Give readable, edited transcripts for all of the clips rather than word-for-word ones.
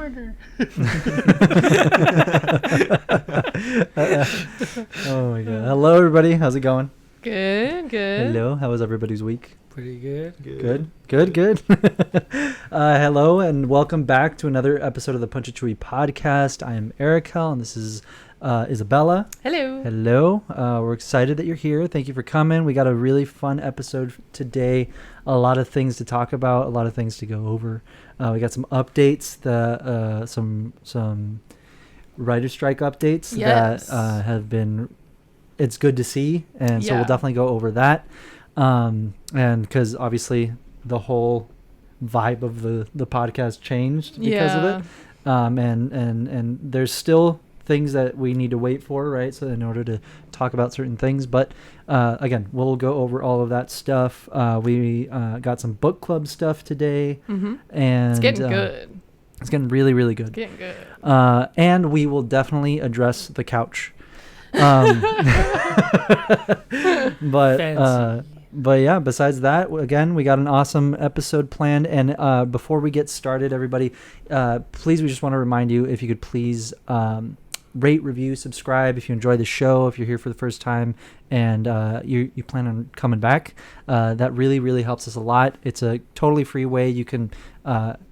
burger. Oh my god. Hello everybody. How's it going? Good. Hello. How was everybody's week? Pretty good. Good. Hello and welcome back to another episode of the Punch It Chewie Podcast. I am Arakel and this is Isabella. Hello. We're excited that you're here. Thank you for coming. We got a really fun episode today. A lot of things to talk about, a lot of things to go over. We got some updates, some writer strike updates that have been. It's good to see, and so we'll definitely go over that. And because obviously the whole vibe of the podcast changed because of it. And there's still things that we need to wait for, right? So in order to talk about certain things, but again, we'll go over all of that stuff. We got some book club stuff today, and it's getting good. It's getting really, really good. Getting good. And we will definitely address the couch. But yeah, besides that, again, we got an awesome episode planned. And before we get started, everybody, please, we just want to remind you, if you could please rate, review, subscribe if you enjoy the show, if you're here for the first time and you plan on coming back. That really, really helps us a lot. It's a totally free way you can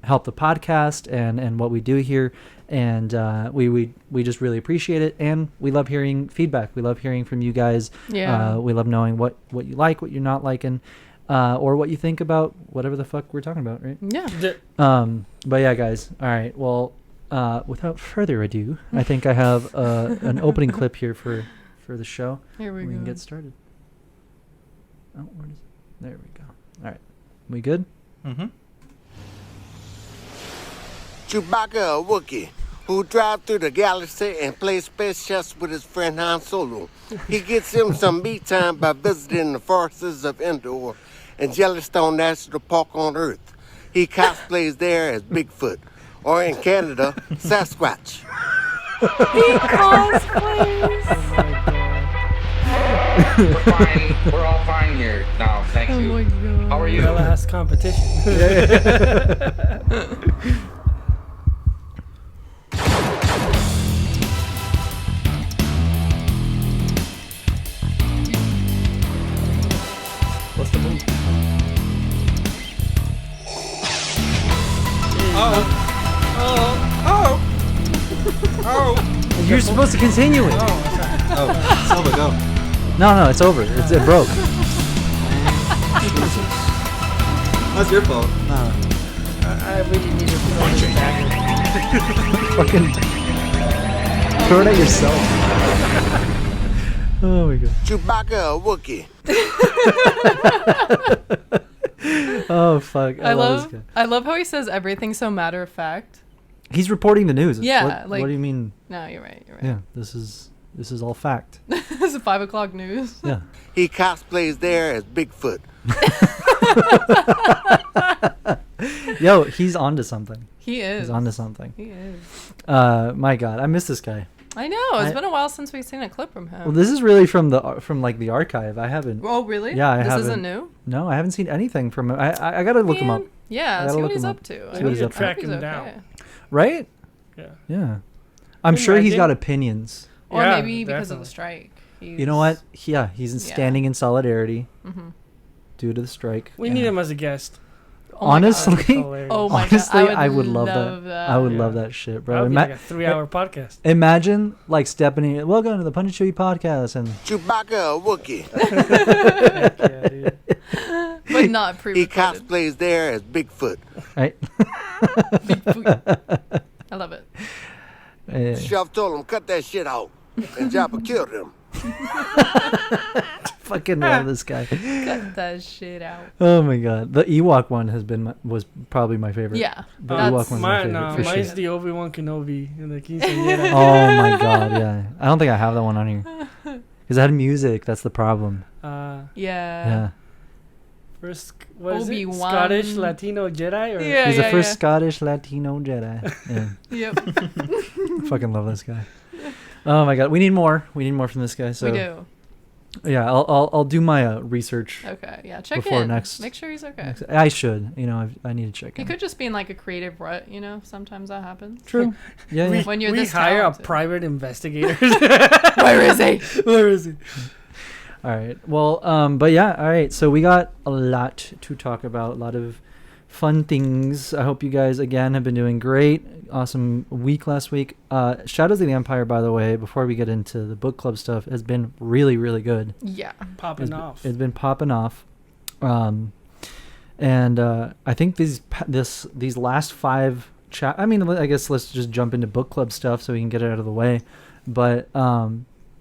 help the podcast and what we do here. And we just really appreciate it, and we love hearing feedback. We love hearing from you guys. We love knowing what you like, what you're not liking, or what you think about whatever the fuck we're talking about, right? But yeah, guys. All right. Well, without further ado, I think I have an opening clip here for the show. Here we go. We can get started. Oh, where is it? There we go. All right. We good? Mm-hmm. Chewbacca, a Wookiee, who drives through the galaxy and plays space chess with his friend Han Solo. He gets him some me time by visiting the forests of Endor and Yellowstone National Park on Earth. He cosplays there as Bigfoot, or in Canada, Sasquatch. He cosplays. We're fine. We're all fine here now. Thank you. Oh my god. How are you? Bella has competition. What's the move? Oh! You're supposed to continue it. Oh, Silva, go. No, it's over. It broke. That's your fault. No. I really need to put on this dagger. Fucking throw it at yourself. Oh my god. Chewbacca, a Wookiee. Oh fuck. I love this guy. I love how he says everything so matter of fact. He's reporting the news. Yeah, What do you mean? No, you're right. Yeah, this is all fact. This is 5 o'clock news. Yeah. He cosplays there as Bigfoot. Yo, he's onto something. He is. He's onto something. He is. My god, I miss this guy. I know. It's been a while since we've seen a clip from him. Well, this is really from the archive. I haven't. Oh, really? Yeah, I this haven't. This isn't new? No, I haven't seen anything from him. I gotta look him up. Yeah, see what he's up to. See what he's up to. Track him down. Right? Yeah. I'm sure he's got opinions. Or Yeah, maybe because of definitely. the strike. You know what? Yeah, he's standing in solidarity due to the strike. We need him as a guest. Oh my God. Honestly, Oh my honestly, God. I would love that. I would love that shit, bro. That would be like a 3-hour podcast. Imagine like stepping in. Welcome to the Punch It Chewie Podcast, and Chewbacca, a Wookiee. Yeah, dude. But not He pre-recorded. cosplays there as Bigfoot. right? I love it. Chef told him, cut that shit out. And Jabba killed him. Fucking love this guy. Cut that shit out. Oh my god, the Ewok one was probably my favorite. Yeah. The that's- Ewok one's my favorite for mine's sure. the Obi-Wan Kenobi and the Quinceañera. Oh my god, yeah. I don't think I have that one on here because I had music. That's the problem. Yeah. Yeah. First, what is it? Obi-Wan. Scottish Latino Jedi? Or? Yeah. He's the first Scottish Latino Jedi. Yeah. Yep. Fucking love this guy. Oh my god, we need more. We need more from this guy. So We do. Yeah, I'll do my research. Okay, yeah, check Before in. next- Make sure he's okay. I should. I need to check He in. could just be in like a creative rut, sometimes that happens. True. Yeah. we yeah. When you're we this hire talented. a private investigator. Where is he? Where is he? All right. Well, but yeah. All right. So we got a lot to talk about. A lot of fun things. I hope you guys again have been doing great. Awesome week last week. Shadows of the Empire, by the way, before we get into the book club stuff, has been really, really good. Yeah. Popping off. It's been popping off. And I think these last 5 I mean, I guess let's just jump into book club stuff so we can get it out of the way. But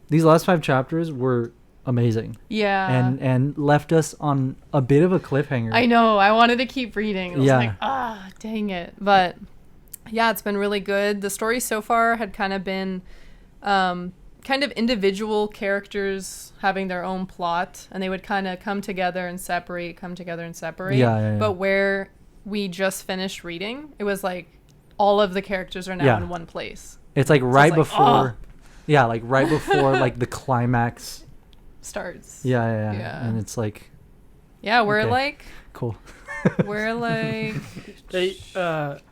these last 5 chapters were amazing. Yeah. And left us on a bit of a cliffhanger. I know. I wanted to keep reading. I was Yeah. like, dang it. But yeah, it's been really good. The story so far had kind of been kind of individual characters having their own plot, and they would kind of come together and separate. Yeah. But where we just finished reading, it was like all of the characters are now Yeah. in one place. It's like So right it's like, before. Yeah, like right before like the climax. Starts. Yeah. Yeah. And it's like Yeah, we're Okay. like cool. we're like They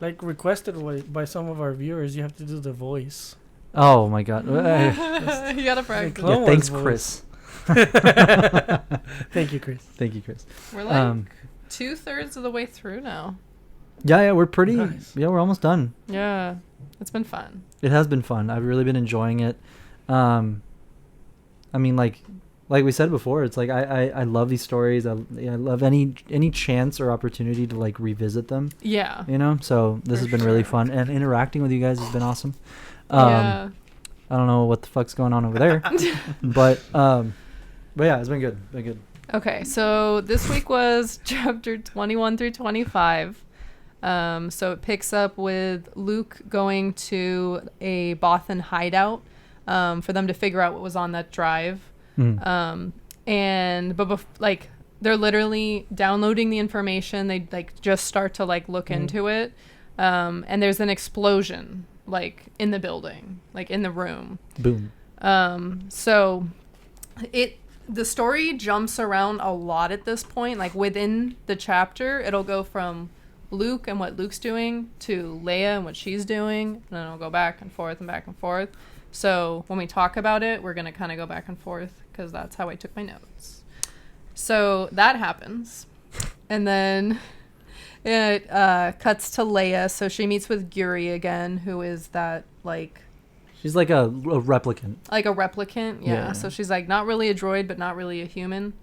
like requested by some of our viewers. You have to do the voice. Oh my god. you gotta practice. Clone Yeah, thanks, Wars Chris. Thank you, Chris. Thank you, Chris. We're like 2/3 of the way through now. Yeah, we're pretty. Nice. Yeah, we're almost done. Yeah, it's been fun. It has been fun. I've really been enjoying it. I mean, like we said before, it's like I love these stories. I love any chance or opportunity to like revisit them. Yeah. So this For has been really sure. fun, and interacting with you guys has been awesome. Yeah. I don't know what the fuck's going on over there, but yeah, it's been good. Been good. Okay, so this week was chapter 21 through 25. So it picks up with Luke going to a Bothan hideout for them to figure out what was on that drive. Like they're literally downloading the information. They like just start to like look into it, and there's an explosion like in the building, like in the room. Boom. So the story jumps around a lot at this point. Like within the chapter, it'll go from Luke and what Luke's doing to Leia and what she's doing, and then it'll go back and forth and back and forth. So when we talk about it, we're going to kind of go back and forth because that's how I took my notes. So that happens. And then it cuts to Leia. So she meets with Guri again, who is that, like... She's like a replicant. Like a replicant, yeah. Yeah. So she's like not really a droid, but not really a human.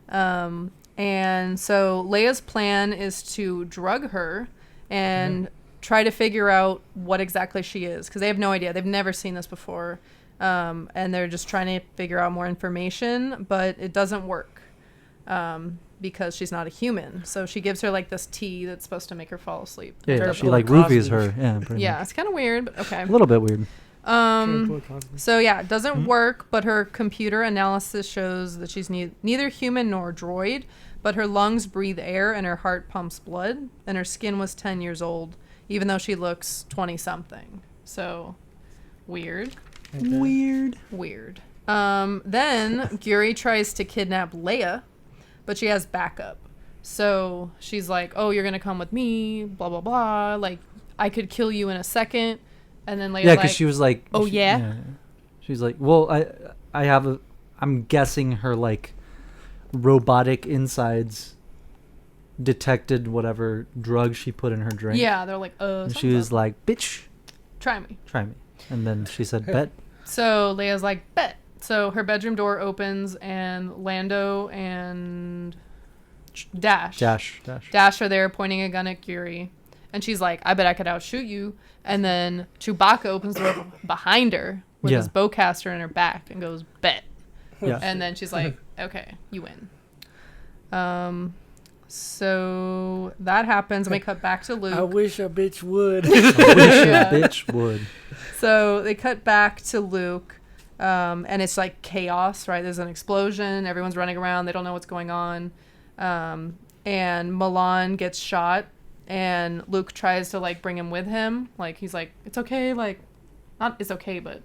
And so Leia's plan is to drug her and try to figure out what exactly she is, because they have no idea. They've never seen this before. And they're just trying to figure out more information, but it doesn't work because she's not a human. So she gives her like this tea that's supposed to make her fall asleep. Yeah, Very she Bill like Cosby. roofies her. Yeah, pretty Yeah, much. it's kind of weird, but okay. A little bit weird. So yeah, it doesn't work, but her computer analysis shows that she's neither human nor droid, but her lungs breathe air and her heart pumps blood, and her skin was 10 years old, even though she looks 20-something. So, weird. Weird. Then Guri tries to kidnap Leia, but she has backup. So she's like, oh, you're going to come with me, blah, blah, blah. Like, I could kill you in a second. And then Leia's Yeah, because like, she was like, oh, yeah? She's like, well, I'm guessing her like robotic insides detected whatever drug she put in her drink. Yeah, they're like, And she something's was up. like, bitch, Try me. try me. And then she said, bet. So Leia's like, bet. So her bedroom door opens and Lando and Dash are there pointing a gun at Guri. And she's like, I bet I could outshoot you. And then Chewbacca opens the door behind her with his bowcaster in her back and goes, bet. Yeah. And then she's like, okay, you win. So that happens and we cut back to Luke. I wish a bitch would. I wish Yeah. a bitch would. So they cut back to Luke, and it's like chaos, right? There's an explosion. Everyone's running around. They don't know what's going on. And Milan gets shot, and Luke tries to like bring him with him. Like he's like, it's okay. Like, not it's okay, but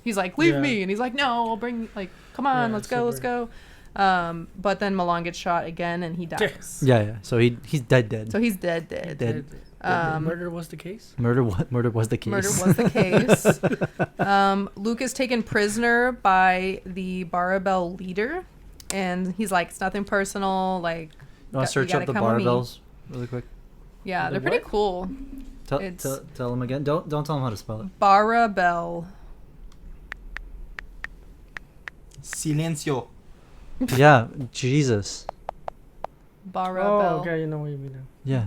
He's like, leave Yeah. me. And he's like, no, I'll bring, like, come on, Yeah, let's go. But then Milan gets shot again and he dies. Yeah. So he's dead. So he's dead. Dead. Murder was the case. Murder was the case. Murder was the case. Luke is taken prisoner by the Barabel leader. And he's like, it's nothing personal. Like, You want to search you up the gotta come with me. barbells really quick? Yeah, The they're pretty what? cool. Tell them again. Don't tell them how to spell it. Barabel. Silencio. Yeah, Jesus. Barabel. Oh, okay, you know what you mean now. Yeah.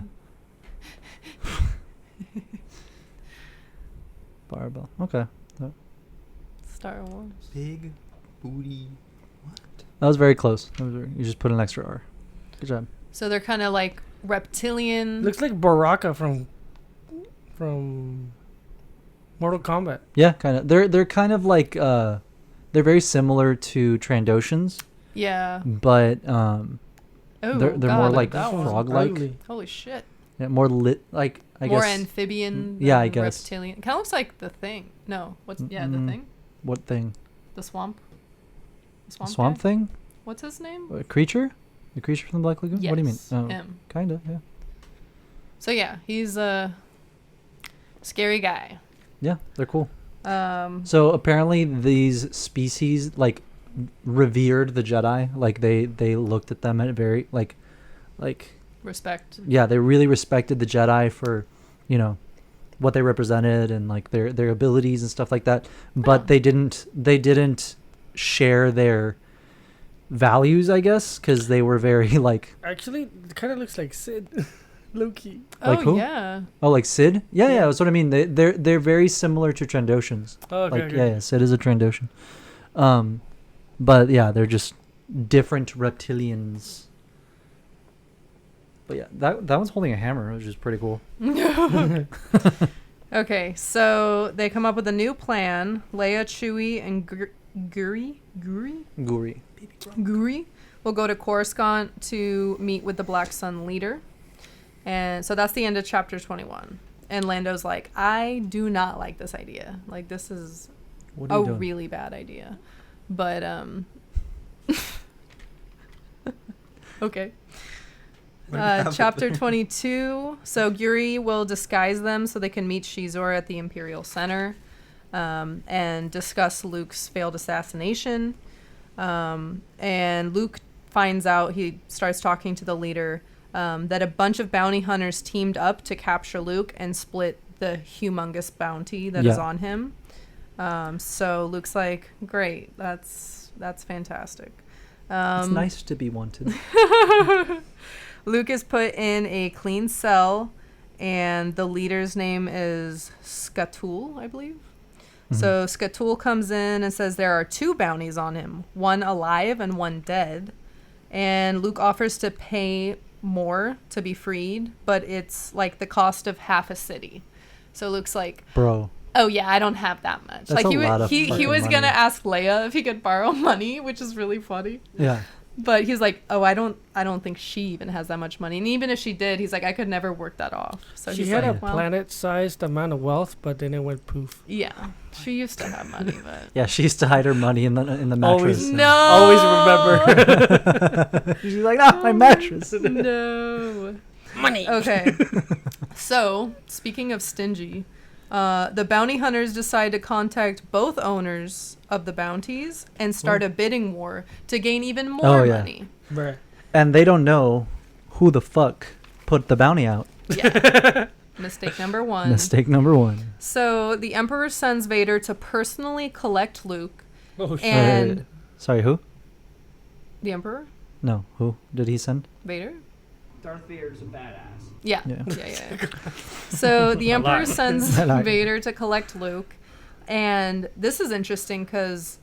Barbell. Okay. Star Wars. Big booty. That was very close. You just put an extra R. Good job. So they're kind of like reptilian. Looks like Baraka from Mortal Kombat. Yeah, kind of. They're kind of like they're very similar to Trandoshans, Yeah. but Oh, they're God, more like That one's frog-like. ugly. Holy shit. Yeah, more lit like I More guess. amphibian. Yeah, I than guess. Reptilian. Kind of looks like the Thing. No, what's the Mm-mm. Thing? What thing? The swamp. The A swamp guy? thing? What's his name? A creature? The creature from the Black Lagoon? Yes, What do you mean? Oh, him. kind of. Yeah. So yeah, he's a scary guy. Yeah, they're cool. Um, So apparently these species like revered the Jedi. Like they looked at them at very like respect. yeah, they really respected the Jedi for, you know, what they represented and like their abilities and stuff like that. But Oh. they didn't share their values, I guess, because they were very like Actually, it kind of looks like Sid. Low-key. Like Oh who? yeah. oh like Sid. Yeah, Yeah. that's what I mean. They're very similar to Trandoshans. Oh, okay, Like okay. yeah, Sid is a Trandoshan. But yeah, they're just different reptilians. But yeah, that one's holding a hammer, which is pretty cool. Okay, so they come up with a new plan. Leia, Chewie, and Guri will go to Coruscant to meet with the Black Sun leader. And so that's the end of chapter 21. And Lando's like, I do not like this idea. Like, this is What are a you doing? really bad idea. But, okay. Chapter 22. So Guri will disguise them so they can meet Shizor at the Imperial Center and discuss Luke's failed assassination. And Luke finds out, he starts talking to the leader, that a bunch of bounty hunters teamed up to capture Luke and split the humongous bounty that is Yeah. on him. So Luke's like, great, that's fantastic. It's nice to be wanted. Luke is put in a clean cell, and the leader's name is Skatul, I believe. Mm-hmm. So Skatul comes in and says there are 2 bounties on him, one alive and one dead. And Luke offers to pay more to be freed, but it's like the cost of half a city. So Luke's like, Bro. oh yeah, I don't have that much. That's Like a lot of he fucking was money. gonna ask Leia if he could borrow money, which is really funny. Yeah. But he's like, oh, I don't think she even has that much money. And even if she did, he's like, I could never work that off. So She he's had like, a well, planet-sized amount of wealth, but then it went poof. yeah, she used to have money, but Yeah, she used to hide her money in the mattress. Always- no, Always remember. She's like, ah, my mattress. no. Money. Okay. So speaking of stingy, the bounty hunters decide to contact both owners of the bounties and start a bidding war to gain even more Oh, yeah. money. Bruh. And they don't know who the fuck put the bounty out. Yeah. Mistake number 1. Mistake number 1. So the Emperor sends Vader to personally collect Luke, Oh, shit. and Sorry, who? the Emperor No, who did he send? Vader. Darth Vader's a badass. Yeah. Yeah. Yeah. So the Emperor lie. sends I lie. Vader to collect Luke, and this is interesting because,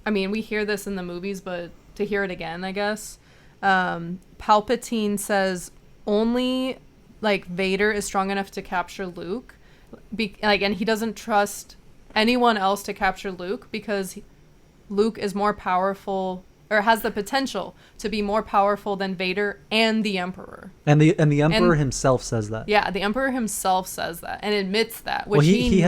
I mean, we hear this in the movies, but to hear it again, I guess. Palpatine says only like Vader is strong enough to capture Luke, and he doesn't trust anyone else to capture Luke because Luke is more powerful or has the potential to be more powerful than Vader and the Emperor. And the Emperor himself says that. Yeah, the Emperor himself says that and admits that. Which Well,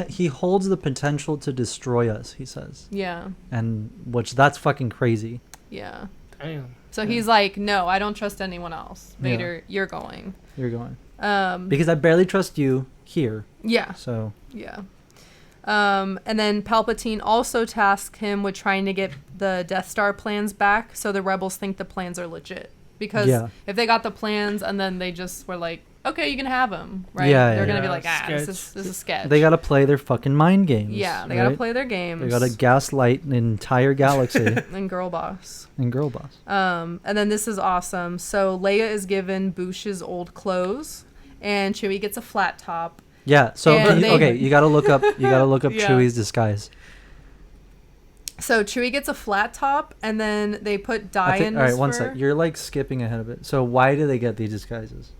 he holds the potential to destroy us, he says. Yeah. And that's fucking crazy. Yeah. Damn. So he's like, no, I don't trust anyone else. Vader, you're going. You're going. Because I barely trust you here. Yeah. So. Yeah. And then Palpatine also tasked him with trying to get the Death Star plans back, so the rebels think the plans are legit. Because if they got the plans and then they just were like, okay, you can have them, right? Yeah, They're gonna yeah. be like, Sketch. This is sketch. They gotta play their fucking mind games. Yeah, they right? gotta play their games. They gotta gaslight an entire galaxy. And girl boss. And girl boss. And then this is awesome. So Leia is given Boush's old clothes, and Chewie gets a flat top. Yeah. So And you gotta look up. You gotta look up Yeah. Chewie's disguise. So Chewie gets a flat top, and then they put dye in his All right, one fur. sec. You're like skipping ahead of it. So why do they get these disguises?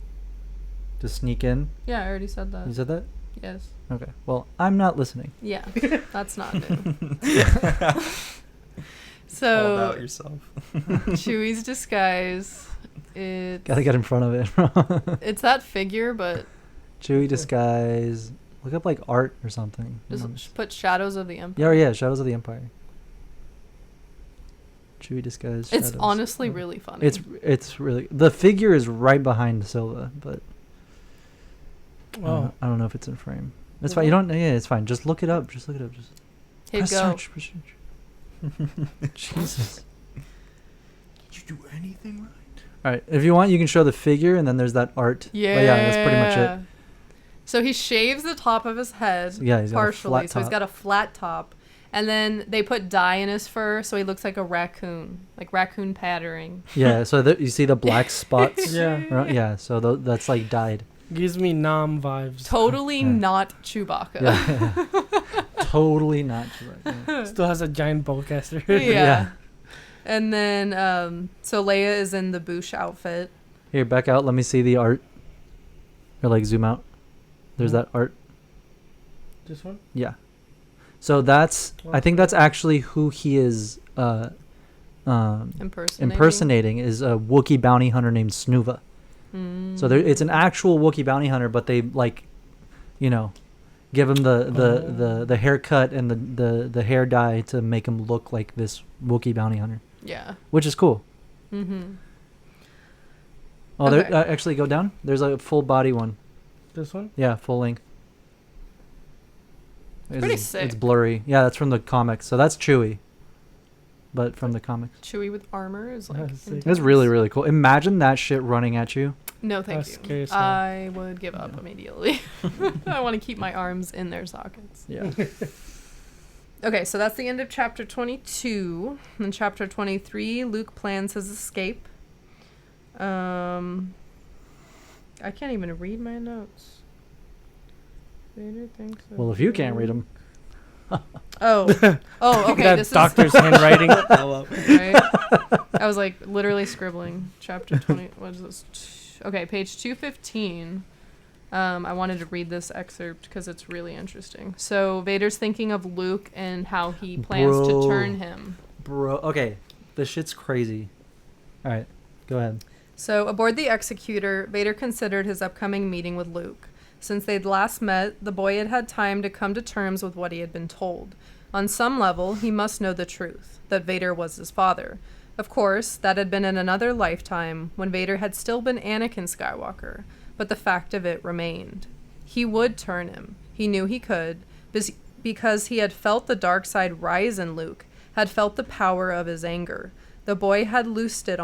To sneak in? Yeah, I already said that. You said that? Yes. Okay. Well, I'm not listening. Yeah, that's not new. Called So out yourself. Chewie's disguise, Gotta get in front of it. it's that figure, but Chewie disguise. Look up like art or something. just put Shadows of the Empire. Yeah, Shadows of the Empire. Chewie disguise. It's Shadows. honestly really funny. It's really, the figure is right behind Silva, but Oh. I don't know if it's in frame. It's fine. You don't. Yeah, it's fine. Just look it up. Just Here press go. search. Press search. Jesus. Did you do anything right? All right. If you want, you can show the figure, and then there's that art. Yeah. But yeah, that's pretty much it. So he shaves the top of his head. Yeah, he's got a partially. flat So he's top. got a flat top, and then they put dye in his fur, so he looks like a raccoon, like raccoon patterning. Yeah. So you see the black spots. Yeah. Right? Yeah. So that's like dyed. Gives me Nam vibes. Totally Yeah. not Chewbacca. Yeah. Totally not. Yeah. Still has a giant bowcaster. Yeah. Yeah. And then, so Leia is in the Boush outfit. Here, back out. Let me see the art. Or like zoom out. There's that art. This one? Yeah. So I think that's actually who he is impersonating is a Wookiee bounty hunter named Snuva. So it's an actual Wookiee bounty hunter, but they like, give him the haircut and the hair dye to make him look like this Wookiee bounty hunter. Yeah. Which is cool. Mm-hmm. Oh, Okay. there actually go down. There's a full body one. This one? Yeah, full length. Pretty It's sick. blurry. Yeah, that's from the comics. So that's Chewie. But from the comics. Chewie with armor is like. That's sick. That's intense. really, really cool. Imagine that shit running at you. No, thank That's you. scary as hell. I would give up immediately. I want to keep my arms in their sockets. Yeah. Okay, so that's the end of chapter 22. In chapter 23, Luke plans his escape. I can't even read my notes. Vader thinks of Well, if you can't read them. Oh, okay. That This doctor's handwriting. is right. I was like literally scribbling. Chapter 20. What is this? Okay, page 215. I wanted to read this excerpt because it's really interesting. So Vader's thinking of Luke and how he plans Bro. to turn him. Bro, okay. This shit's crazy. All right, go ahead. So aboard the Executor, Vader considered his upcoming meeting with Luke. Since they'd last met, the boy had had time to come to terms with what he had been told. On some level, he must know the truth, that Vader was his father. Of course, that had been in another lifetime, when Vader had still been Anakin Skywalker, but the fact of it remained. He would turn him. He knew he could, because he had felt the dark side rise in Luke, had felt the power of his anger. The boy had loosed it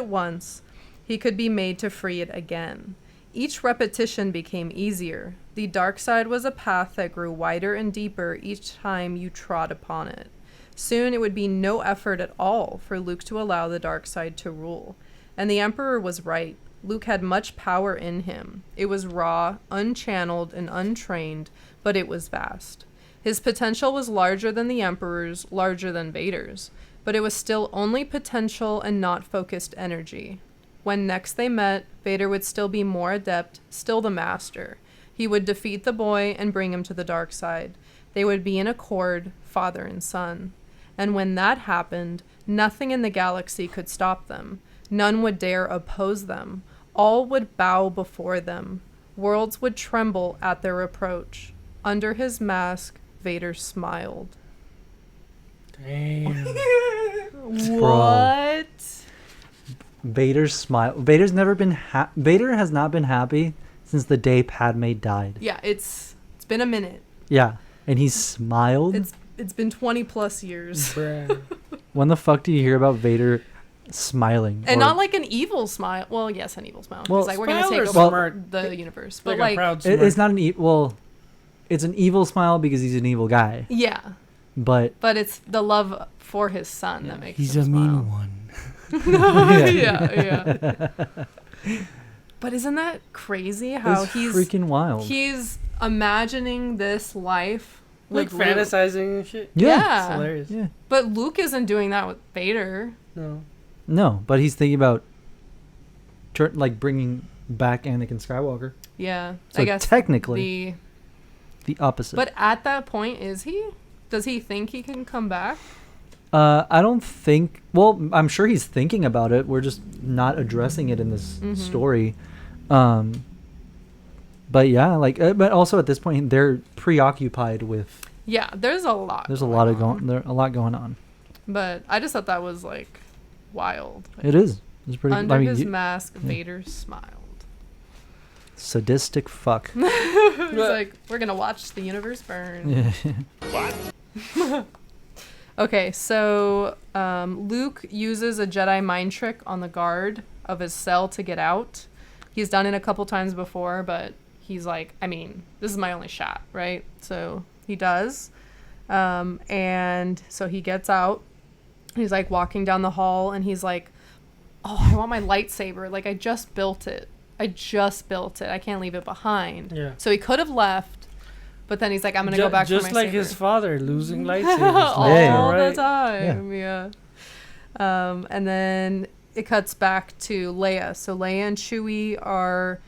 once. He could be made to free it again. Each repetition became easier. The dark side was a path that grew wider and deeper each time you trod upon it. Soon it would be no effort at all for Luke to allow the dark side to rule. And the Emperor was right. Luke had much power in him. It was raw, unchanneled, and untrained, but it was vast. His potential was larger than the Emperor's, larger than Vader's, but it was still only potential and not focused energy. When next they met, Vader would still be more adept, still the master. He would defeat the boy and bring him to the dark side. They would be in accord, father and son. And when that happened, Nothing in the galaxy could stop them. None would dare oppose them. All would bow before them. Worlds would tremble at their approach. Under his mask, Vader smiled. Damn. What? Vader's smile. Vader's never been. Vader has not been happy since the day Padme died. Yeah, it's been a minute. Yeah, and he smiled. It's been 20 plus years. Bruh. When the fuck do you hear about Vader smiling? And Or- not like an evil smile. Well, yes, an evil smile. Well, It's like, we're going to smile take or over smirk? the universe. But Like a like, proud It- it's smirk. not an well, it's an evil smile because he's an evil guy. yeah. But But it's the love for his son that makes He's him a smile. mean one. yeah. But isn't that crazy how it's he's freaking wild. he's imagining this life Like with Luke. fantasizing and shit. yeah. It's Yeah. hilarious. Yeah. But Luke isn't doing that with Vader. No. No, but he's thinking about like bringing back Anakin Skywalker. Yeah. So I guess technically, the opposite. But at that point, is he? Does he think he can come back? I don't think. Well, I'm sure he's thinking about it. We're just not addressing it in this Mhm. story. But yeah, like, but also at this point, they're preoccupied with. Yeah, there's a lot. There's a going lot of on. a lot going on. But I just thought that was like wild. Like, It is. It's pretty. under I mean, his you- mask, Vader smiled. sadistic fuck. He's like, we're gonna watch the universe burn. Yeah. Okay, so Luke uses a Jedi mind trick on the guard of his cell to get out. He's done it a couple times before, but he's like, I mean, this is my only shot, right? So he does. And so he gets out. He's like walking down the hall and he's like, oh, I want my lightsaber. Like, I just built it. I can't leave it behind. Yeah. So he could have left, but then he's like, I'm going to go back for my Just like saber. his father losing lightsabers. all Yeah. the Right. time. Yeah. And then it cuts back to Leia. So Leia and Chewie are,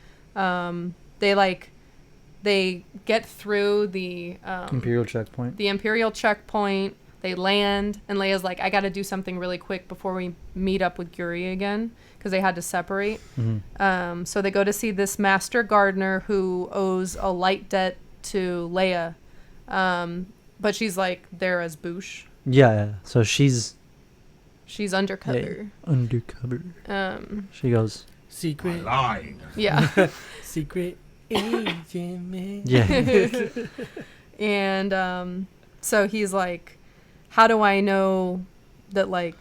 they get through the Imperial checkpoint. the Imperial checkpoint. They land, and Leia's like, I got to do something really quick before we meet up with Yuri again, because they had to separate. Mhm. So they go to see this master gardener who owes a light debt to Leia. But she's like there as Boosh. Yeah. So she's She's undercover. undercover. She goes. Secret. Lying. Yeah. Secret agent man. Yeah. And so he's like, how do I know that, like,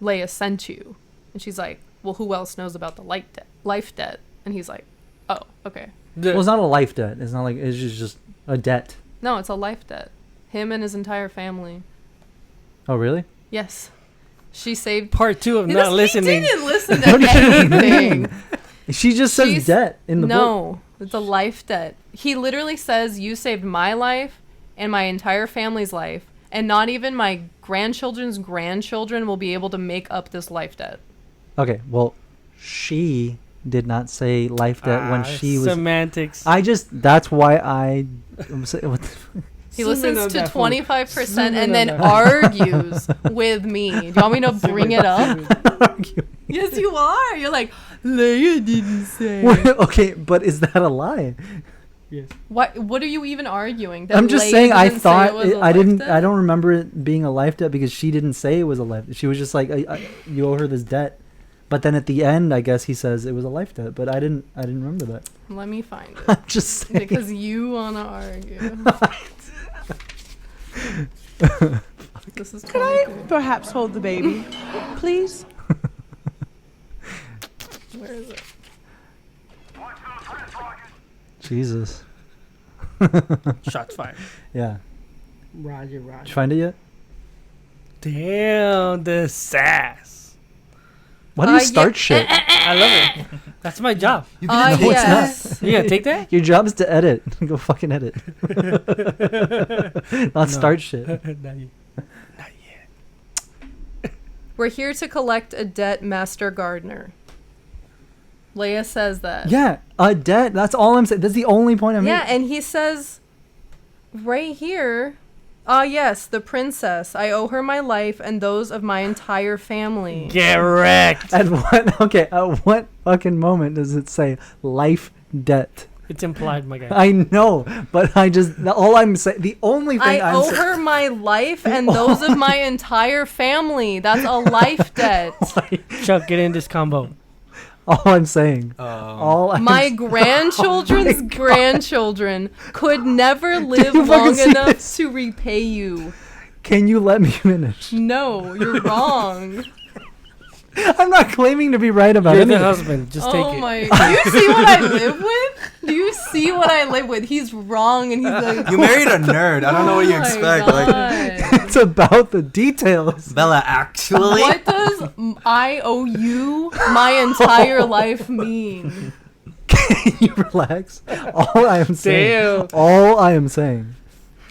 Leia sent you? And she's like, well, who else knows about the life debt? And he's like, oh, okay. Well, it's not a life debt. It's not like it's just a debt. No, it's a life debt. Him and his entire family. Oh, really? Yes. She saved... Part 2 of He not doesn't- listening. He didn't listen to anything. She just says She's- debt in the book. No, it's a life debt. He literally says, you saved my life and my entire family's life, and not even my grandchildren's grandchildren will be able to make up this life debt. Okay, well, she did not say life debt when she was. Semantics. That's why I. I'm saying, what the fuck? He Zoom in listens on to that phone. 25% Zoom in and on then that. argues with me. Do you want me to bring it up? Arguing. Yes, you are. You're like, Leia didn't say. Okay, but is that a lie? Yes. What are you even arguing? That I'm just Leia saying. I didn't say thought it was a I life didn't. debt? I don't remember it being a life debt because she didn't say it was a life. She was just like, "You owe her this debt," but then at the end, I guess he says it was a life debt. But I didn't remember that. Let me find it. I'm just saying. Because you want to argue. This is Could I 22. perhaps hold the baby, please? Where is it? Jesus. Shots fired. Yeah. Roger, Did Roger. you find it yet? Damn, the sass. Why do you yeah. start shit? I love it. That's my job. No, it's Yes. You gonna take that? Your job is to edit. Go fucking edit. Not start shit. Not yet. We're here to collect a debt, Master Gardener. Leia says that. Yeah, a debt. That's all I'm saying. That's the only point I'm Yeah, making. and he says right here, Ah, yes, the princess. I owe her my life and those of my entire family. Get wrecked. At what fucking moment does it say life debt? It's implied, my guy. I know, but all I'm saying, the only thing I owe her my life and those of my entire family. That's a life debt. Chuck, get in this combo. All I'm saying, My grandchildren's grandchildren could never live you fucking long see enough this? to repay you. Can you let me finish? No, you're wrong. I'm not claiming to be right about You're it. the husband. Just take Oh it. my! Do you see what I live with? Do you see what I live with? He's wrong, and he's like, You married a nerd. I don't know what you "Oh my expect. Like, God." It's about the details. Bella, actually. What does I owe you my entire life mean? Can you relax? All I am saying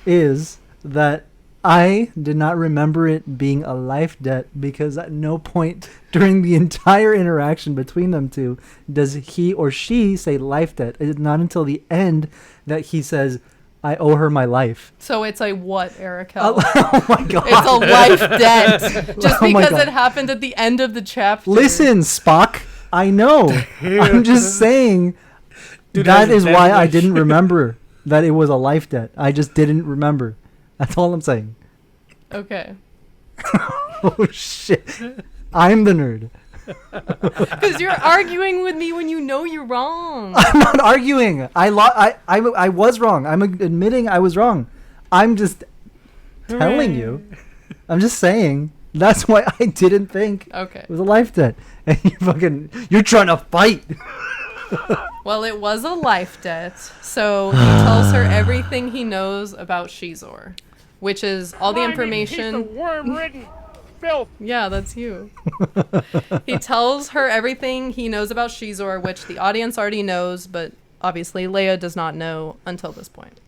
is that I did not remember it being a life debt because at no point during the entire interaction between them two does he or she say life debt. It's not until the end that he says, I owe her my life. So it's a what, Arakel? Oh my God. It's a life debt. Just Oh my because God. it happened at the end of the chapter. Listen, Spock, I know. I'm just saying Dude that has a is debt why I wish. didn't remember that it was a life debt. I just didn't remember. That's all I'm saying. Okay. Oh, shit. I'm the nerd. Because you're arguing with me when you know you're wrong. I'm not arguing. I was wrong. I'm admitting I was wrong. I'm just telling you. I'm just saying. That's why I didn't think Okay. it was a life debt. And you're trying to fight. Well, it was a life debt. So he tells her everything he knows about Shizor, which is all the information. Worm-ridden filth. Yeah, that's you. He tells her everything he knows about Shizor, which the audience already knows, but obviously Leia does not know until this point.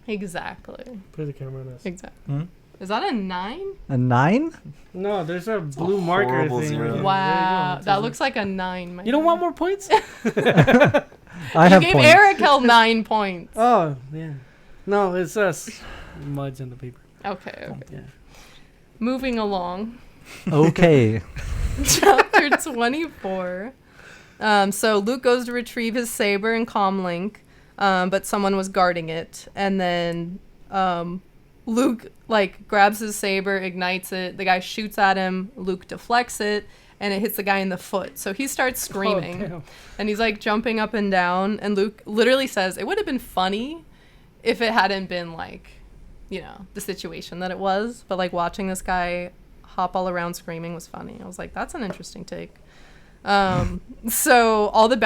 Exactly. Put the camera on us. Exactly. Hmm? Is that a 9? A 9? No, there's a blue marker horrible thing. zero. Right there. Wow, There you go. that looks like a 9. You don't want more points? I You have gave points. Arakel 9 points. Oh, yeah. No, it's us. Muds on the paper. Okay. Yeah. Moving along. Okay. Chapter 24. So Luke goes to retrieve his saber in Comlink, but someone was guarding it. And then Luke grabs his saber, ignites it. The guy shoots at him. Luke deflects it, and it hits the guy in the foot. So he starts screaming, Oh, damn. and he's jumping up and down. And Luke literally says, "It would have been funny if it hadn't been the situation that it was. But watching this guy hop all around screaming was funny." I was like, "That's an interesting take." So all the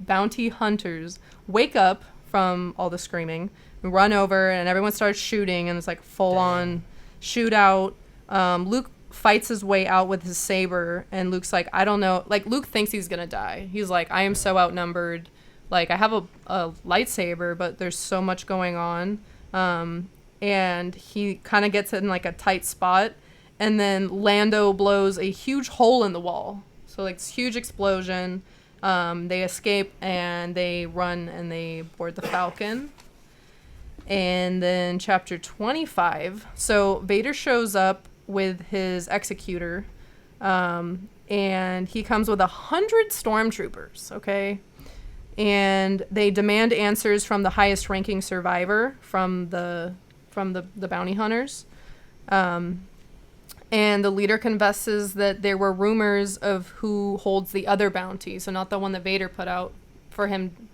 bounty hunters wake up from all the screaming, run over, and everyone starts shooting, and it's full on shootout. Luke fights his way out with his saber, and Luke's like, I don't know. Luke thinks he's gonna die. He's like, I am so outnumbered. I have a lightsaber, but there's so much going on. And he kind of gets in a tight spot, and then Lando blows a huge hole in the wall. So this huge explosion. They escape, and they run, and they board the Falcon. And then chapter 25. So Vader shows up with his executor, and he comes with 100 stormtroopers, okay? And they demand answers from the highest ranking survivor from the bounty hunters. And the leader confesses that there were rumors of who holds the other bounty. So not the one that Vader put out for him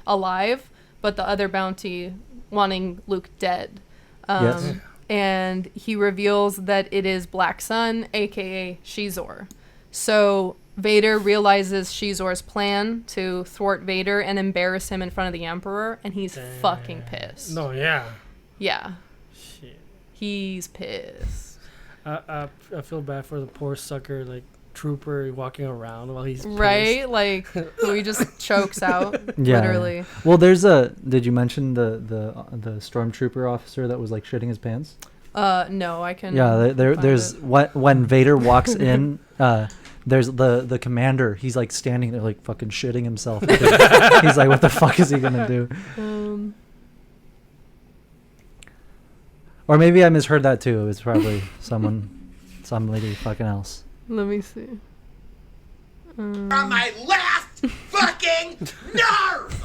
alive, but the other bounty wanting Luke dead. Yes. And he reveals that it is Black Sun, a.k.a. Shizor. So Vader realizes Shizor's plan to thwart Vader and embarrass him in front of the Emperor, and he's fucking pissed. No, yeah. Yeah. Shit. He's pissed. I feel bad for the poor sucker, trooper walking around while he's pissed. Right? Who he just chokes out, Yeah. literally. Well, did you mention the stormtrooper officer that was shitting his pants? No, I can. Yeah, find there's it. when Vader walks in, there's the commander. He's standing there fucking shitting himself. He's like, what the fuck is he gonna do? Or maybe I misheard that too. It's probably some lady fucking else. Let me see. On my last fucking nerve!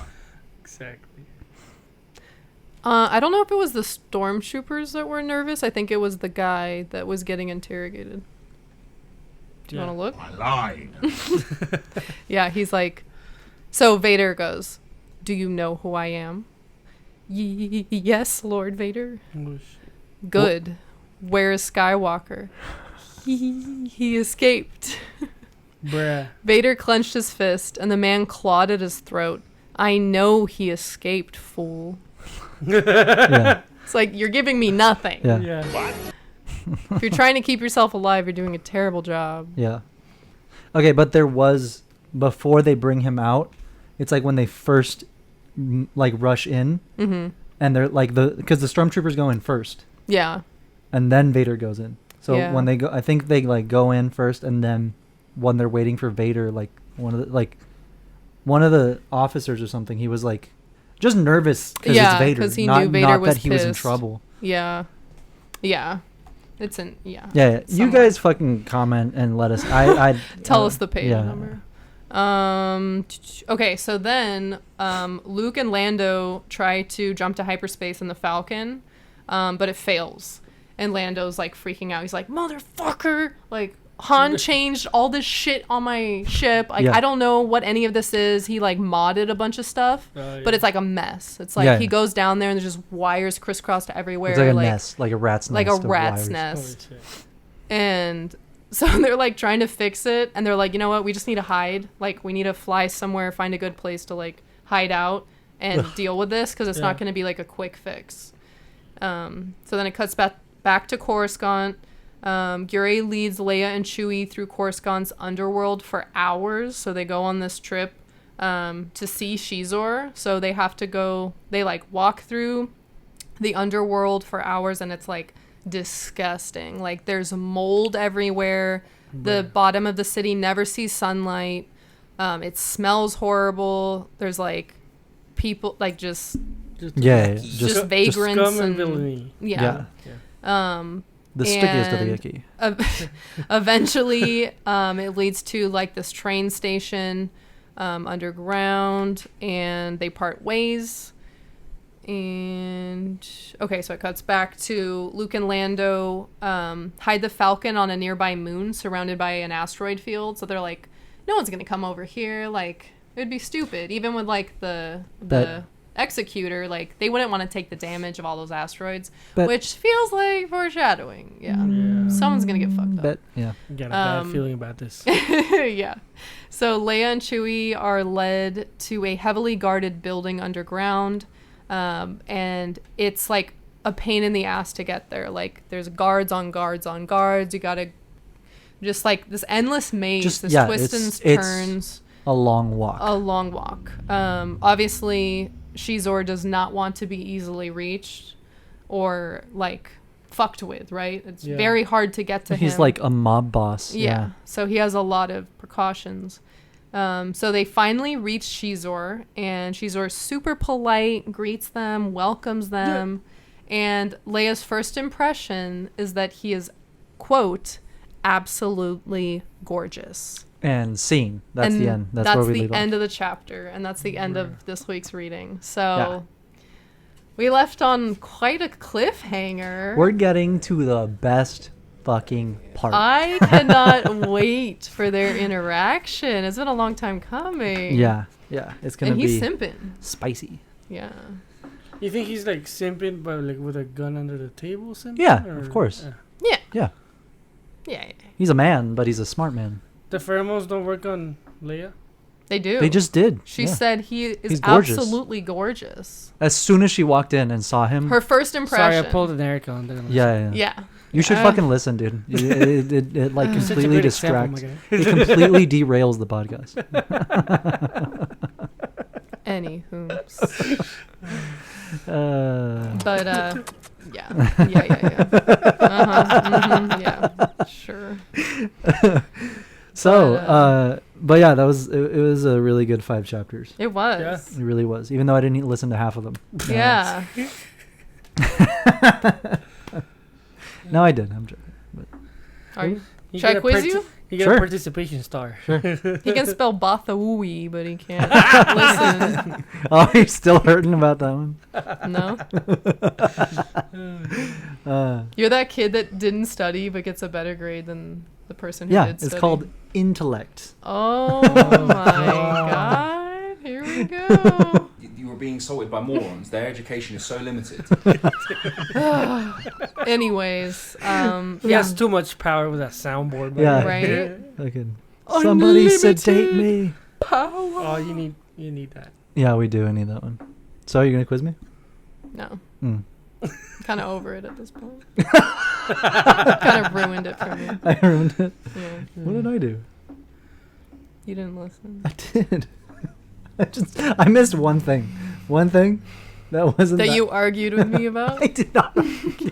Exactly. I don't know if it was the stormtroopers that were nervous. I think it was the guy that was getting interrogated. Do you want to look? I lied. Yeah, he's like, so Vader goes, "Do you know who I am?" Yes, Lord Vader. Good. Where is Skywalker? He escaped. Bruh. Vader clenched his fist, and the man clawed at his throat. I know he escaped, fool. Yeah. It's like, you're giving me nothing. Yeah. Yeah. If you're trying to keep yourself alive, you're doing a terrible job. Yeah. Okay, but there was, before they bring him out, it's like when they first like rush in, Mm-hmm. and they're like because the stormtroopers go in first, Yeah. and then Vader goes in. So Yeah. when they go, I think they like go in first, and then when they're waiting for Vader, like one of the officers or something, he was like just nervous because Yeah, it's Vader, 'cause he not, knew Vader not was that he was in pissed. trouble. Yeah. Yeah. It's an, yeah. Yeah, you Somewhat. guys fucking comment and let us. I Tell us the page yeah. number. Okay, so then Luke and Lando try to jump to hyperspace in the Falcon, but it fails. And Lando's like freaking out. He's like, "Motherfucker! Like, Han changed all this shit on my ship. Like, Yeah. I don't know what any of this is." He like modded a bunch of stuff, Yeah. but it's like a mess. It's like Yeah. he goes down there and there's just wires crisscrossed everywhere. It's like a nest, like a rat's like nest. a of rat's wires. nest. Holy shit. And so they're like trying to fix it, and they're like, you know what, we just need to hide. Like, we need to fly somewhere, find a good place to like hide out and deal with this, because it's not Yeah. going to be like a quick fix. So then it cuts back to Coruscant. Guri leads Leia and Chewie through Coruscant's underworld for hours. So they go on this trip to see Shizor. So they have to go, they like walk through the underworld for hours, and it's like disgusting. Like, there's mold everywhere. The bottom of the city never sees sunlight. It smells horrible. There's like people like just Yeah, just vagrants scum and and villainy. yeah. the stickiest of the and icky. Eventually, it leads to like this train station underground, and they part ways. And okay, so it cuts back to Luke and Lando hide the Falcon on a nearby moon surrounded by an asteroid field. So they're like, no one's gonna come over here. Like, it would be stupid. Even with like the executor, like they wouldn't want to take the damage of all those asteroids, which feels like foreshadowing. Yeah. Someone's gonna get fucked up. But yeah, I got a bad feeling about this. Yeah. So Leia and Chewie are led to a heavily guarded building underground. And it's like a pain in the ass to get there. Like, there's guards on guards on guards. You gotta just like this endless maze, twists and turns. a long walk. A long walk. Obviously, Shizor does not want to be easily reached or like fucked with, right? It's very hard to get to him. He's like a mob boss. Yeah. So he has a lot of precautions. So they finally reach Shizor, and Shizor's super polite, greets them, welcomes them, and Leia's first impression is that he is, quote, absolutely gorgeous. And scene. That's the end. That's where we leave the off. end of the chapter, and that's the end of this week's reading. So we left on quite a cliffhanger. We're getting to the best fucking part. I cannot wait for their interaction. It's been a long time coming. Yeah. It's gonna and be he's simping. spicy. Yeah. You think he's like simping, but like with a gun under the table simping? Yeah, or- of course. Yeah. Yeah. He's a man, but he's a smart man. The pheromones don't work on Leia? They do. They just did. She said he is He's gorgeous. absolutely gorgeous. As soon as she walked in and saw him. Her first impression. Sorry, I pulled an Arakel on there. Yeah. You should fucking listen, dude. It like Such a completely great example, distracts. my It completely derails the podcast. Anywho. But yeah. Yeah. Sure. So, but yeah, it was a really good 5 chapters. It was. It really was, even though I didn't listen to half of them. Yeah. No, I did. I'm joking. But Are you? You Should I get a quiz you? You get Sure. a participation star. He can spell Bathawui, but he can't listen. oh, you're still hurting about that one. No. You're that kid that didn't study but gets a better grade than the person who Yeah, did it's study. called intellect. Oh my god. Here we go. You were being salted by morons. Their education is so limited. Anyways, He has too much power with that soundboard. Yeah. right? Fucking somebody sedate me. Power. Oh, you need that. Yeah, we do. I need that one. So, you're gonna quiz me? No. Mm. Kind of over it at this point. Kind of ruined it for me. I ruined it. Yeah. What did I do? You didn't listen. I did. I missed one thing. One thing that wasn't That you argued with me about? I did not.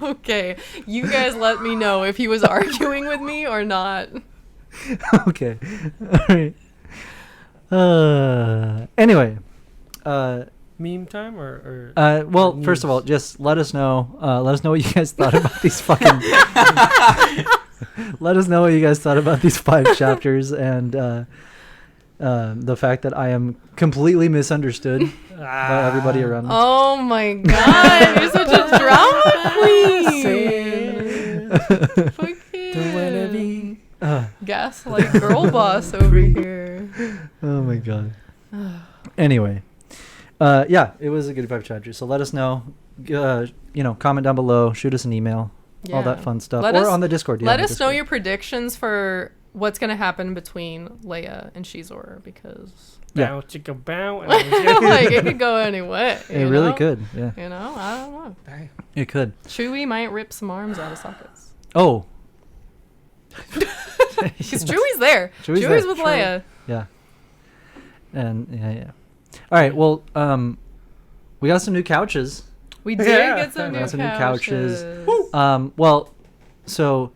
Okay. You guys let me know if he was arguing with me or not. Okay. All right. Anyway. Meme time or Well, news? first of all, just let us know. Let us know what you guys thought about these fucking. Let us know what you guys thought about these 5 chapters and the fact that I am completely misunderstood by everybody around me. Oh my god, you're such a drama queen. Fucking gaslight girl boss over here. Oh my god. Anyway, yeah, it was a good 5 chapters. So let us know. Comment down below, shoot us an email, all that fun stuff, or on the Discord. Let us know your predictions for what's gonna happen between Leia and Shizor, because bow chicka bow. like it could go any way. It really could. Yeah. You know, I don't know. It could. Chewie might rip some arms out of sockets. Oh. Because Chewie's there. Chewie's Chewie's there. with Leia. Yeah. And yeah. All right. Well, we got some new couches. We did get some new couches. Well, so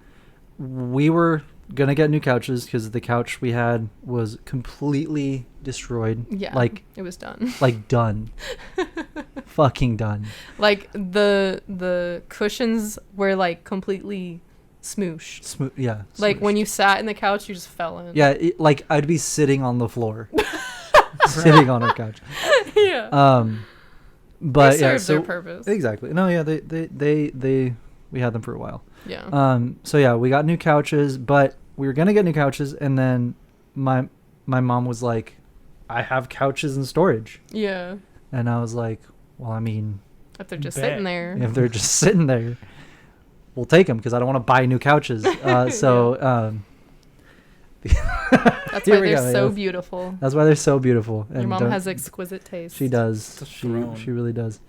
we were gonna get new couches because the couch we had was completely destroyed. Yeah. Like it was done. Like done. Fucking done. Like the cushions were like completely smooshed. Yeah. Like smooshed. when you sat in the couch, you just fell in. Yeah. Like I'd be sitting on the floor, sitting on our couch. Yeah. But they yeah, served so their purpose. Exactly. No, yeah, they we had them for a while. Yeah. So yeah, we got new couches, but we were gonna get new couches, and then my mom was like, "I have couches in storage." Yeah. And I was like, "Well, I mean, if they're just sitting there, if they're just sitting there, we'll take them because I don't want to buy new couches." So that's why they're so beautiful. That's why they're so beautiful. Your mom has exquisite taste. She does. She really does.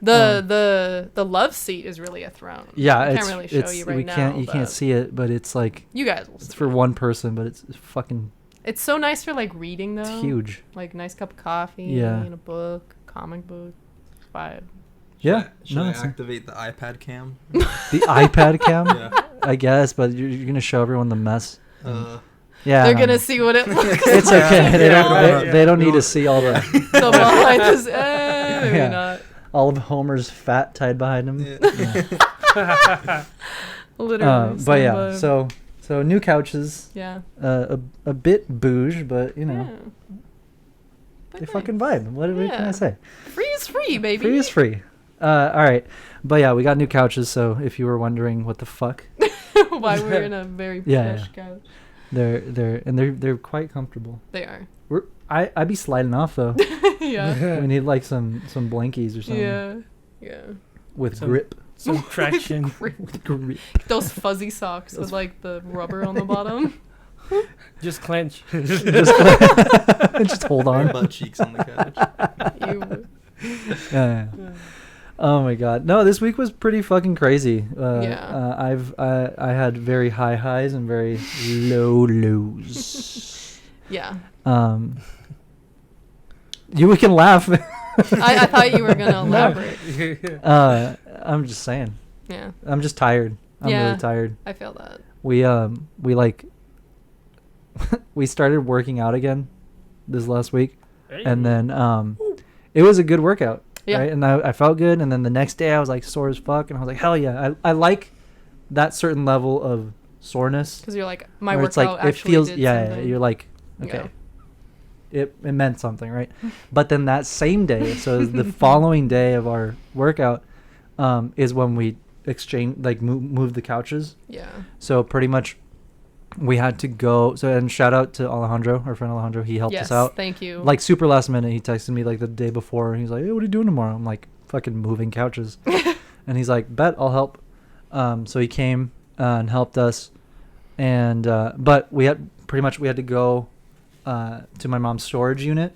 The love seat is really a throne. Yeah, I can't really show you right now. You can't see it, but it's like you guys will. It's for one person, but it's fucking. It's so nice for like reading though. It's huge. Like nice cup of coffee. Yeah. And a book, comic book, vibe. Yeah. Should I activate the iPad cam? The iPad cam? Yeah. I guess, but you're gonna show everyone the mess. Yeah. They're gonna see what it looks like. It's okay. They don't need to see all the behind this. Maybe not. All of Homer's fat tied behind him. Yeah. Literally. But yeah, so new couches. Yeah. A bit bouge, but you know. Yeah. They fucking vibe. What can I say? Free is free, baby. Free is free. All right. But yeah, we got new couches, so if you were wondering what the fuck. Why we're in a very plush couch. They're quite comfortable. They are. I'd be sliding off though. Yeah. We need like some blankies or something. Yeah. Yeah. With grip. Some traction. With grip. Those fuzzy socks with like the rubber on the bottom. Just clench. Just hold on. Butt cheeks on the couch. Yeah. Oh my god. No, this week was pretty fucking crazy. I had very high highs and very low lows. Yeah. We can laugh. I thought you were gonna elaborate. I'm just saying. Yeah. I'm just tired. I'm really tired. I feel that. We like we started working out again this last week, and then it was a good workout. Yeah. Right? And I felt good, and then the next day I was like sore as fuck, and I was like, hell yeah, I like that certain level of soreness. Because you're like, my where workout it's like it actually feels did you're something. like, okay. It meant something, right? But then that same day, so the following day of our workout, is when we moved the couches. Yeah. So pretty much we had to go. So, and shout out to Alejandro, our friend Alejandro. He helped us out. Thank you. Like super last minute. He texted me like the day before. And he's like, hey, what are you doing tomorrow? I'm like, fucking moving couches. And he's like, bet, I'll help. So he came and helped us. And but we had to go to my mom's storage unit.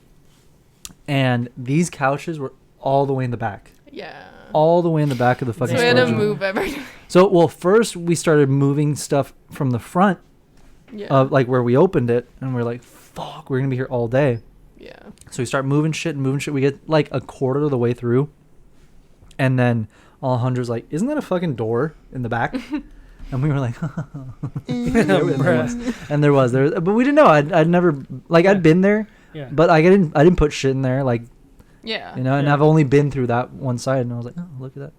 And these couches were all the way in the back. Yeah. All the way in the back of the fucking So we had storage to unit. move everything. So, well, first we started moving stuff from the front of like where we opened it, and we're like, fuck, we're gonna be here all day. Yeah. So we start moving shit. We get like a quarter of the way through, and then Alejandro's like, isn't that a fucking door in the back? And we were like, and there was, but we didn't know. I'd never, like, I'd been there, but I didn't put shit in there, like, and I've only been through that one side, and I was like, oh, look at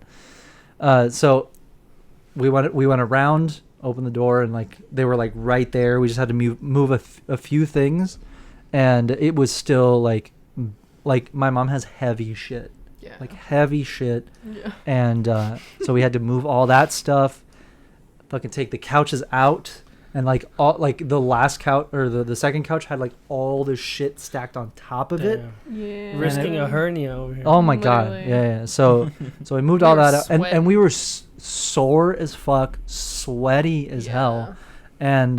that. So we went around, opened the door, and like they were like right there. We just had to move a few things, and it was still like my mom has heavy shit, like heavy shit, and so we had to move all that stuff. Fucking take the couches out, and like all like the last couch or the second couch had like all this shit stacked on top of it. Yeah. Risking a hernia over here. Oh my god, yeah. So we moved all that out, and we were sore as fuck, sweaty as hell, and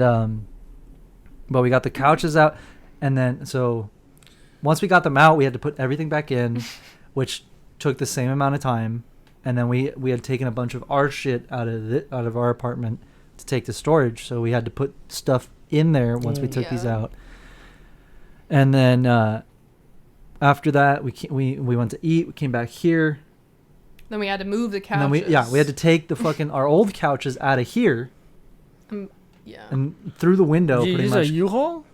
but we got the couches out, and then so once we got them out, we had to put everything back in, which took the same amount of time. And then we had taken a bunch of our shit out of our apartment to take to storage, so we had to put stuff in there once we took these out. And then after that, we went to eat. We came back here. Then we had to move the couches. And then we had to take the fucking our old couches out of here. And through the window. Did you pretty use much. a U-Haul?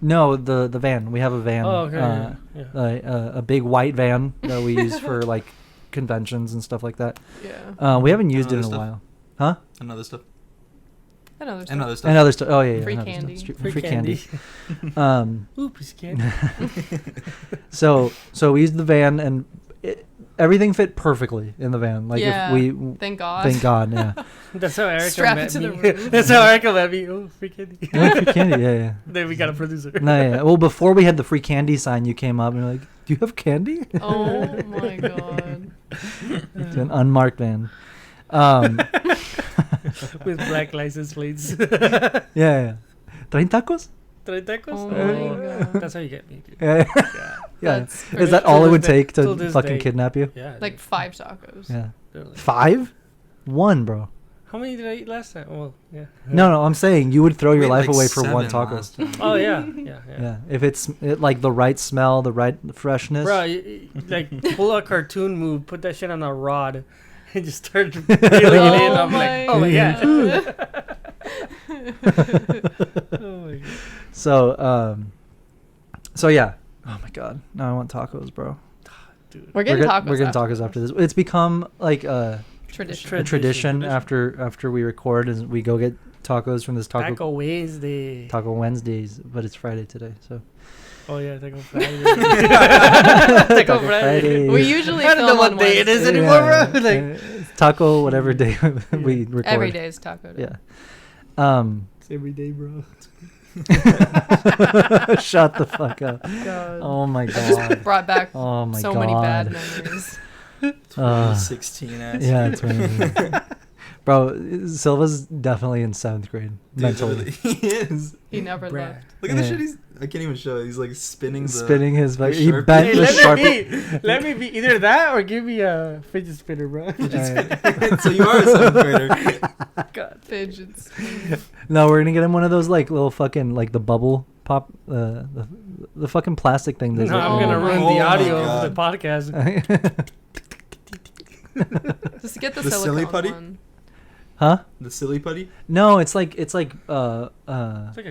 No, the van. We have a van. Oh, okay. A big white van that we use for like conventions and stuff like that. Yeah. We haven't used it in a while. Huh? Another stuff. Another stuff. Another stuff. Oh yeah. Free another candy. Stuff. Free candy. Ooh, piece of candy. So we used the van, and everything fit perfectly in the van. Like if we thank God. Thank God. Yeah. That's how Arakel Strap met it to me. the roof. That's how Arakel met me. Oh, free candy. Free candy. Yeah. Then we got a producer. No, yeah. Well, before we had the free candy sign, you came up and you're like, "Do you have candy?" Oh my God. It's an unmarked van. With black license plates. Yeah. ¿Traen tacos? ¿Traen tacos? Oh my God. That's how you get me. Dude. Yeah. That's Is that all it would take till to this fucking day. kidnap you? Yeah. Like 5 tacos. Yeah. Like, 5? 1, bro. how many did I eat last time? Well, yeah. No, I'm saying you would throw your We life had like away for 1 7 taco. last time. Oh, yeah. Yeah. If it's like the right smell, the right freshness. Bro, like pull a cartoon move, put that shit on a rod, and just start reeling it in. I'm like, oh my God. Oh my God. So yeah. Oh my God. Now I want tacos, bro. Dude. We're getting tacos. We're getting tacos after this. It's become like a tradition after we record, is we go get tacos from this Taco Wednesday. Taco Wednesdays, but it's Friday today, so. Oh yeah, Taco Friday. Taco Friday. We usually I don't know film what on day it is Wednesday. anymore, bro. Like taco, whatever day we record. Every day is taco day. Yeah. it's every day, bro. Shut the fuck up. God. Oh my I just God. brought back Oh my so God. many bad memories. 16 ass. Yeah, 20. Bro, Silva's definitely in 7th grade. Dude, mentally. literally, he is. He never Brad. left. Look at the shit he's. I can't even show it. He's like spinning His the he Sharpie. bent Hey, the Sharpie. let me be either that or give me a fidget spinner, bro. So you are a 7th grader. God, fidgets. No, we're gonna get him one of those like little fucking like the bubble pop, the fucking plastic thing. No, That's I'm gonna ruin Oh the my audio God. of the podcast. Just get the The silly silicone putty? one. Huh? The silly putty? No, it's like It's like a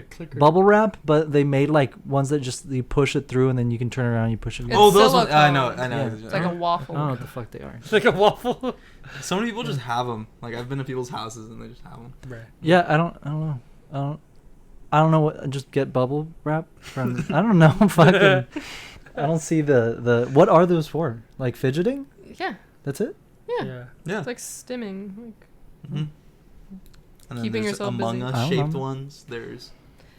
clicker. bubble wrap, but they made like ones that just you push it through and then you can turn around and you push it. It's Oh, those ones. I know. silicone. It's like a waffle. I don't know what the fuck they are. It's like a waffle. So many people just have them. Like I've been to people's houses and they just have them. Right. Yeah, I don't know. I don't know what. Just get bubble wrap from. I don't know. Fucking. I don't see the. What are those for? Like fidgeting? Yeah. That's it. Yeah. Yeah. It's like stimming. Like, Mm-hmm. And then Keeping there's yourself Among busy. Us shaped know. ones. There's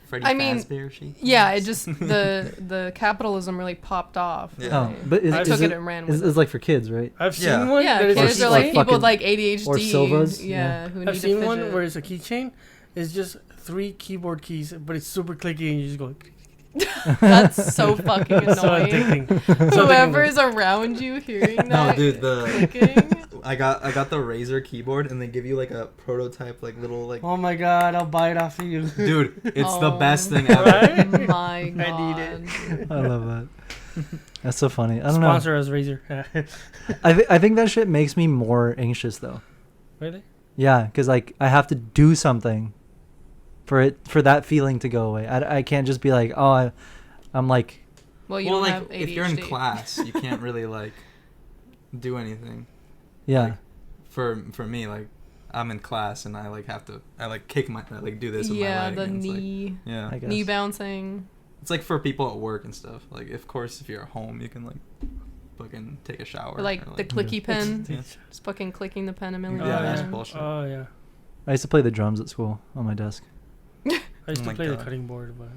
Freddy I mean, Fazbear shaped yeah, ones. it just the capitalism really popped off. Yeah. Oh, but I is took it, it and ran with it's, it. it's like for kids, right? I've Yeah. seen one. Yeah, that is kids a are like keychain. people with like ADHD. or Silvas, Yeah, who need I've to seen one fidget. where it's a keychain. It's just 3 keyboard keys, but it's super clicky, and you just go. That's so fucking annoying. So addicting. Whoever is around you hearing that. No, dude, clicking. I got the Razer keyboard and they give you like a prototype, like little like. Oh my god, I'll buy it off of you. Dude, it's the Oh. best thing ever. Right? My God. I need it. I love that. That's so funny. I don't know. Sponsor us, Razer. I think that shit makes me more anxious though. Really? Yeah, because like I have to do something for that feeling to go away. I can't just be like, oh, I'm like. Well, you Well, don't like have ADHD. if you're in class, you can't really like do anything. Yeah. Like, for me, like I'm in class and I like have to kick my do this with my Yeah, leg. the and it's knee, Like, yeah. I guess. knee bouncing. It's like for people at work and stuff. Like, of course, if you're at home, you can like fucking take a shower. Or like the clicky pen. Yeah. Just fucking clicking the pen a million Yeah, times. that's bullshit. Oh yeah. I used to play the drums at school on my desk. I used Oh to my play the God. cutting board, but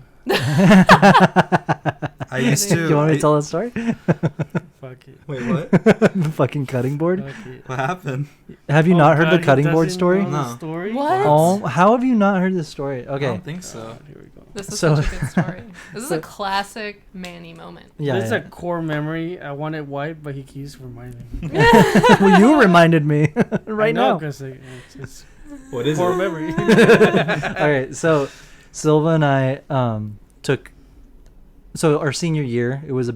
I used to. Do you want me to tell that story? fuck it. Wait, what? The fucking cutting board. Fuck it. What happened? Have you Oh not heard God, the cutting he board doesn't story? know the No. story? What? Oh, how have you not heard this story? I Okay. don't think so. God, here we go. This is So- such a good story. This is so- a classic Manny moment. Yeah. This is yeah. a core memory. I want it wiped, but he keeps reminding me. Well, you reminded me right now. Because it's What is core it? memory. All right, so Silva and I took. So our senior year, it was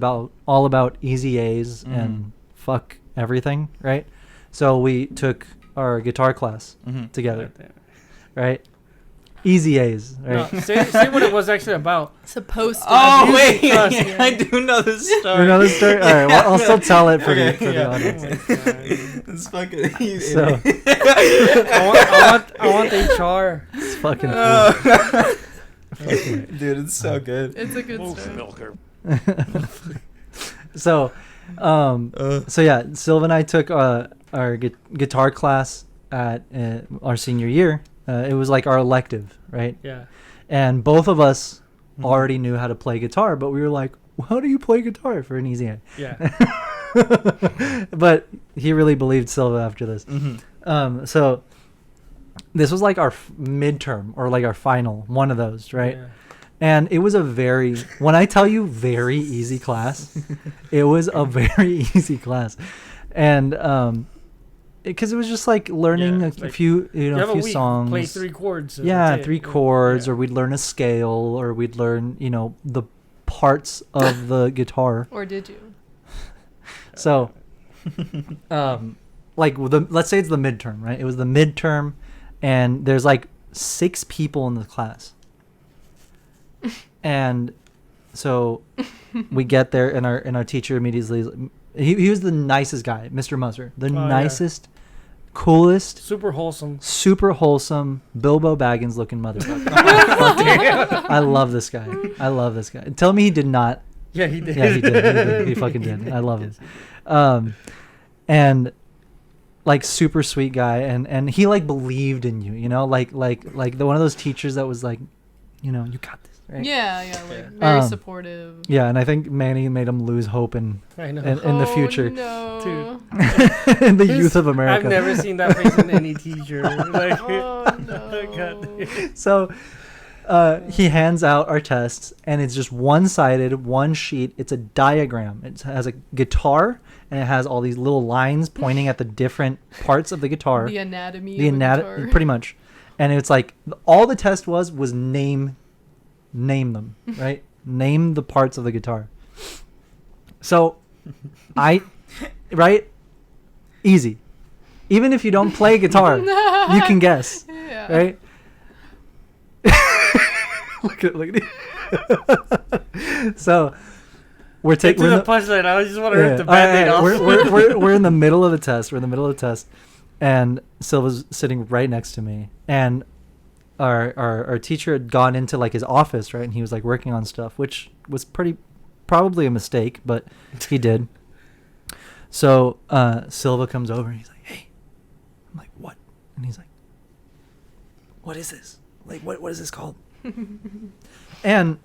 all about easy A's and fuck everything, right? So we took our guitar class together, right? Easy A's, right? No, say what it was actually about. Supposed to. Oh be. wait, Trust, I do know this story. You know the story? All right, well, I'll still tell it for, Okay, the, for the yeah. audience. Oh my God. It's fucking easy. So I want the HR. it's fucking Dude, it's so good. It's a good story. So, so yeah, Silva and I took our guitar class at our senior year. It was like our elective, right? Yeah. And both of us already knew how to play guitar, but we were like, well, how do you play guitar for an easy A? Yeah. But he really believed Silva after this. So this was like our midterm or like our final, one of those, right? Yeah. And it was a very, when I tell you very easy class, it was a very easy class. And because it was just like learning Yeah, a it's like, few, You have a a few week, songs. play 3 chords. so Yeah, that's it. 3 chords, Yeah. or we'd learn a scale, or we'd learn, the parts of the guitar. Or did you? So, like let's say it's the midterm, right? It was the midterm, and there's like 6 people in the class, and so we get there, and our teacher immediately, he was the nicest guy, Mr. Musser, the yeah. nicest, coolest, Super wholesome. super wholesome Bilbo Baggins looking motherfucker. I love this guy. I love this guy. Tell me he did not. Yeah, he did. Yeah, he did. He fucking did. I love him. And like super sweet guy, and he like believed in you, like the one of those teachers that was like, you got this, right? Yeah, like very Um, supportive. Yeah, and I think Manny made him lose hope in I know. the future, No. Dude. in the youth of America. I've never seen that face in any teacher. Like, Oh no. God. So he hands out our tests, and it's just one-sided, one sheet. It's a diagram. It has a guitar, and it has all these little lines pointing at the different parts of the guitar. The anatomy. The of a anatomy, guitar. pretty much. And it's like all the test was name them, right? Name the parts of the guitar. So, right? Easy. Even if you don't play guitar, you can guess, Yeah. right? look at So we're Take taking the punchline. I just want to rip the band-aid off. we're in the middle of the test. And Silva's sitting right next to me, and our teacher had gone into like his office, right, and he was like working on stuff, which was probably a mistake, but he did. So Silva comes over and he's like, "Hey," I'm like, "What?" And he's like, "What is this? Like, what is this called?" And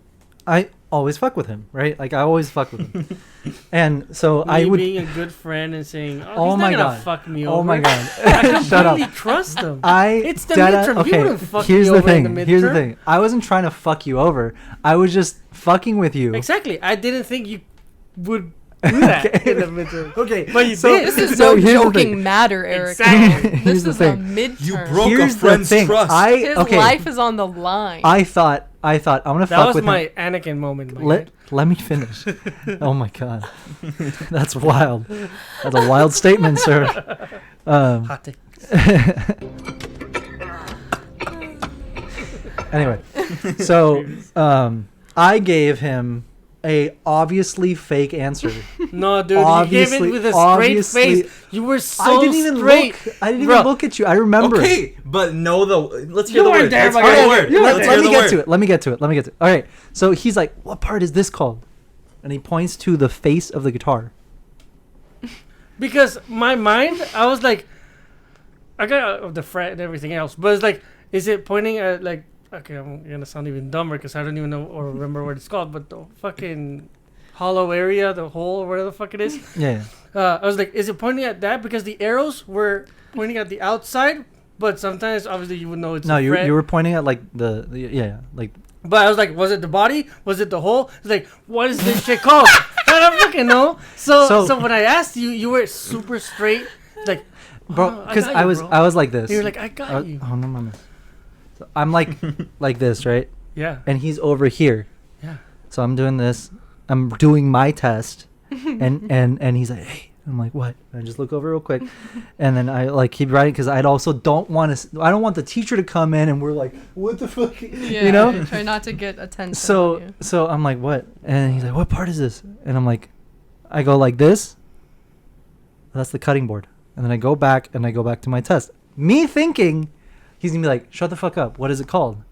I always fuck with him, right? Like I always fuck with him. And so I would being a good friend and saying, "Oh he's my not gonna god, fuck me over." oh my god, I shut up." completely trust him. It's the midterm. You wouldn't fuck here's me the over in thing. the Here's the midterm. thing. I wasn't trying to fuck you over. I was just fucking with you. Exactly. I didn't think you would do that Okay. in the midterm. Okay, But you so- did. This is So no here's the thing. joking matter, Eric. Exactly. This Here's the is a thing. midterm. You broke Here's a friend's the thing. trust. His Okay. life is on the line. I thought I'm gonna That fuck was with my him. Anakin moment. My guy. Let me finish. Oh my god, that's wild. That's a wild statement, sir. Hot take. Anyway, so I gave him a obviously fake answer. No, dude, you Obviously- gave it with a straight obviously- face. You were so I didn't even straight. look. I didn't Bro. even look at you. I remember. Okay, but know the. Let's hear You the weren't word. there, Let's my hear guy. the word. You weren't Let Let's there. hear me the get word. to it. Let me get to it. All right. So he's like, "What part is this called?" And he points to the face of the guitar. Because my mind, I was like, I got the fret and everything else, but it's like, is it pointing at like? Okay, I'm gonna sound even dumber because I don't even know or remember what it's called, but the fucking hollow area, the hole, or whatever the fuck it is. Yeah. I was like, is it pointing at that? Because the arrows were pointing at the outside, but sometimes obviously you would know it's No, a you fret. were pointing at like the yeah, like But I was like, was it the body? Was it the hole? It's like, what is this shit called? I don't fucking know. So when I asked you, you were super straight, like, bro, "Oh, because got I you, was bro." I was like this. You were like, I got you. Oh no, mama. So I'm like this, right? Yeah. And he's over here. Yeah. So I'm doing this. I'm doing my test, and he's like, "Hey," I'm like, "What?" And I just look over real quick, and then I like keep writing because I don't want the teacher to come in and we're like, "What the fuck?" Yeah, you know? try not to get attention. on you. So I'm like, "What?" And he's like, "What part is this?" And I'm like, I go like this. That's the cutting board. And then I go back to my test. Me thinking he's gonna be like, "Shut the fuck up. What is it called?"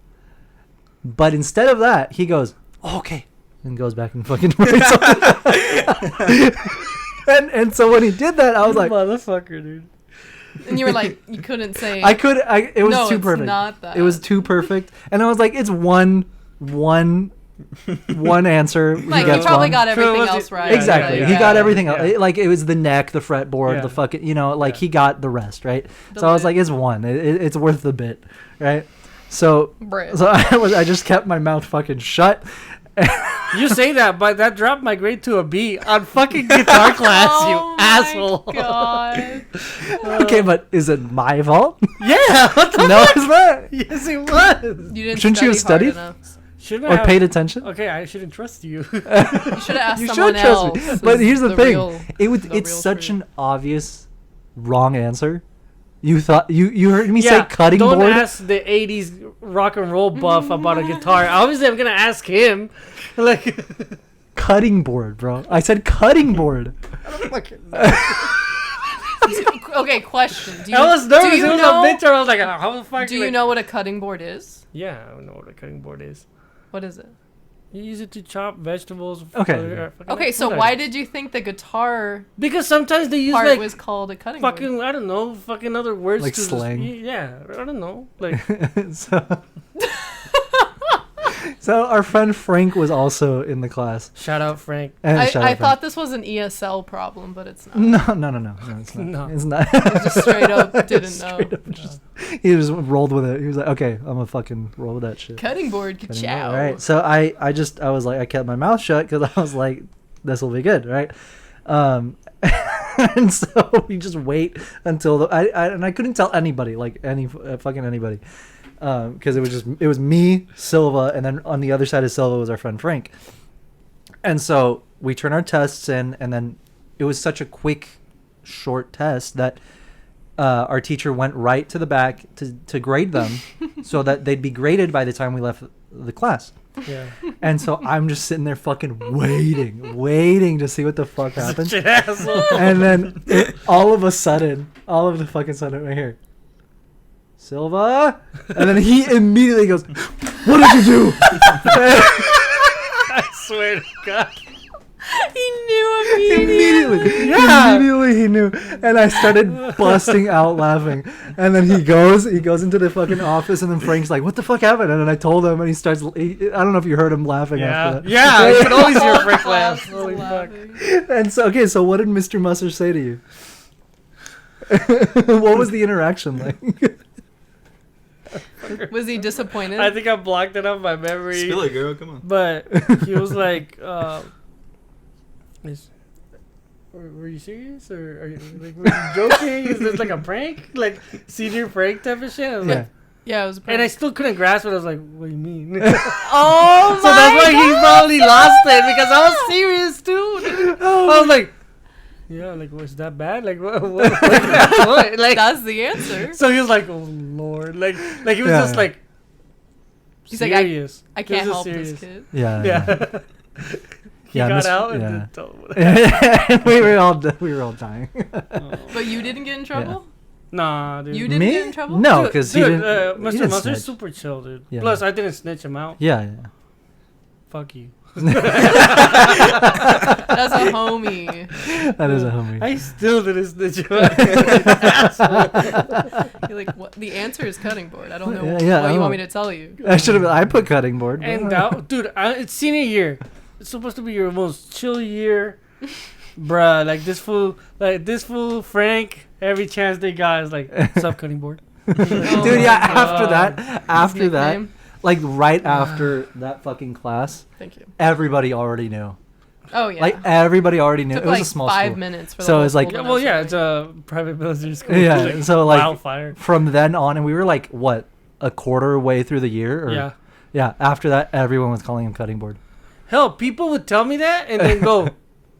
But instead of that, he goes, "Oh, okay," and goes back and fucking writes and so when he did that, I was like, motherfucker, dude. And you were like, you couldn't say. it was No, too it's perfect. not that. It was too perfect. And I was like, it's one answer. Like, he you gets probably one. got everything was it- else right. Exactly. Yeah, He yeah, got yeah, everything yeah. else. Like it was the neck, the fretboard, Yeah. the fucking, like Yeah. he got the rest, right? The So I was lid. like, it's one. It's worth the bit, right? So Bruh. so I just kept my mouth fucking shut. You say that, but that dropped my grade to a B on fucking guitar class, Oh you my asshole. God. Okay, but is it my fault? Yeah, what the No, it's not. Yes, it was. You didn't Shouldn't you have study studied? hard enough. Shouldn't Or I paid have... attention? Okay, I shouldn't trust you. You should have asked You someone should trust else. me. But is here's the thing. real- the It's real such truth. an obvious wrong answer. You thought you heard me say Yeah, cutting don't board? ask the 80s rock and roll buff about a guitar. Obviously, I'm going to ask him. Like, Cutting board, bro. I said cutting board. Okay, question. Do you, I was nervous. Do you It was know, a midterm. I was like, how the fuck? do you like- know what a cutting board is? Yeah, I know what a cutting board is. What is it? You use it to chop vegetables. Okay. Okay, so why did you think the guitar Because sometimes they use part like was called a cutting board? fucking, I don't know, fucking other words. Like to just- slang? yeah, I don't know. Like, So our friend Frank was also in the class. shout out Frank. And I shout out thought this was an ESL problem, but it's not. No, it's not. No. It's not. Just straight up didn't know. Straight up he just rolled with it. He was like, okay, I'm gonna fucking roll with that shit. Cutting board, Cutting ka-chow. board, right. So I was like, I kept my mouth shut because I was like, this will be good, right? And so we just wait until I couldn't tell anybody, like fucking anybody, because it was me, Silva, and then on the other side of Silva was our friend Frank. And so we turn our tests in, and then it was such a quick, short test that our teacher went right to the back to grade them so that they'd be graded by the time we left the class. Yeah. And so I'm just sitting there fucking waiting to see what the fuck happens. Such an asshole. And then all of the fucking sudden right here, Silva, and then he immediately goes, "What did you do?" I swear to God. He knew immediately. Yeah. Immediately he knew, and I started busting out laughing. And then he goes into the fucking office, and then Frank's like, "What the fuck happened?" And then I told him, and he starts. I don't know if you heard him laughing after that. Yeah, I could always hear Frank Class laugh. is Holy fuck. laughing. And so what did Mr. Musser say to you? What was the interaction like? Was he disappointed? I think I blocked it out of my memory. Spill it, girl. Come on. But he was like, were you serious? Or are you, like, were you joking? Is this like a prank? Like, senior prank type of shit? I was like, yeah, it was. and I still couldn't grasp it. I was like, what do you mean? Oh So that's why he probably lost it, because I was serious too. Dude. I was like, yeah, like, was that bad? Like, what? Like, That's the answer. so he was like, oh Lord, like he was Yeah. just like, He's like, serious. I He was can't just help serious. this kid. Yeah. Yeah. He Yeah, got Miss- out and yeah. then told him. we were all dying. But you didn't get in trouble? Nah, dude. You didn't Me? get in trouble? No, Dude, because he dude, didn't. he Mr. didn't Monster's snitch. super chill, dude. Yeah. Plus, I didn't snitch him out. Yeah. Fuck you. That's a homie. That is a homie. I still didn't snitch him out. You're like, what? The answer is cutting board. I don't know Yeah, what I you don't- want me to tell you. I should have. I put cutting board. but- And that, dude, it's senior year. It's supposed to be your most chill year, bruh. Like this fool, Frank. Every chance they got is like, "Sup, cutting board." Oh Dude, my yeah. God. After that, nickname? like right after that fucking class, Thank you. everybody already knew. Oh yeah. Like everybody already knew. Took it was like a small 5 school. minutes for the So whole it's like- school to know Well, yeah, it's something. a private military school. Yeah. So like wildfire. from then on, and we were like what, a quarter way through the year? Or, Yeah. Yeah. After that, everyone was calling him cutting board. Hell, people would tell me that and then go,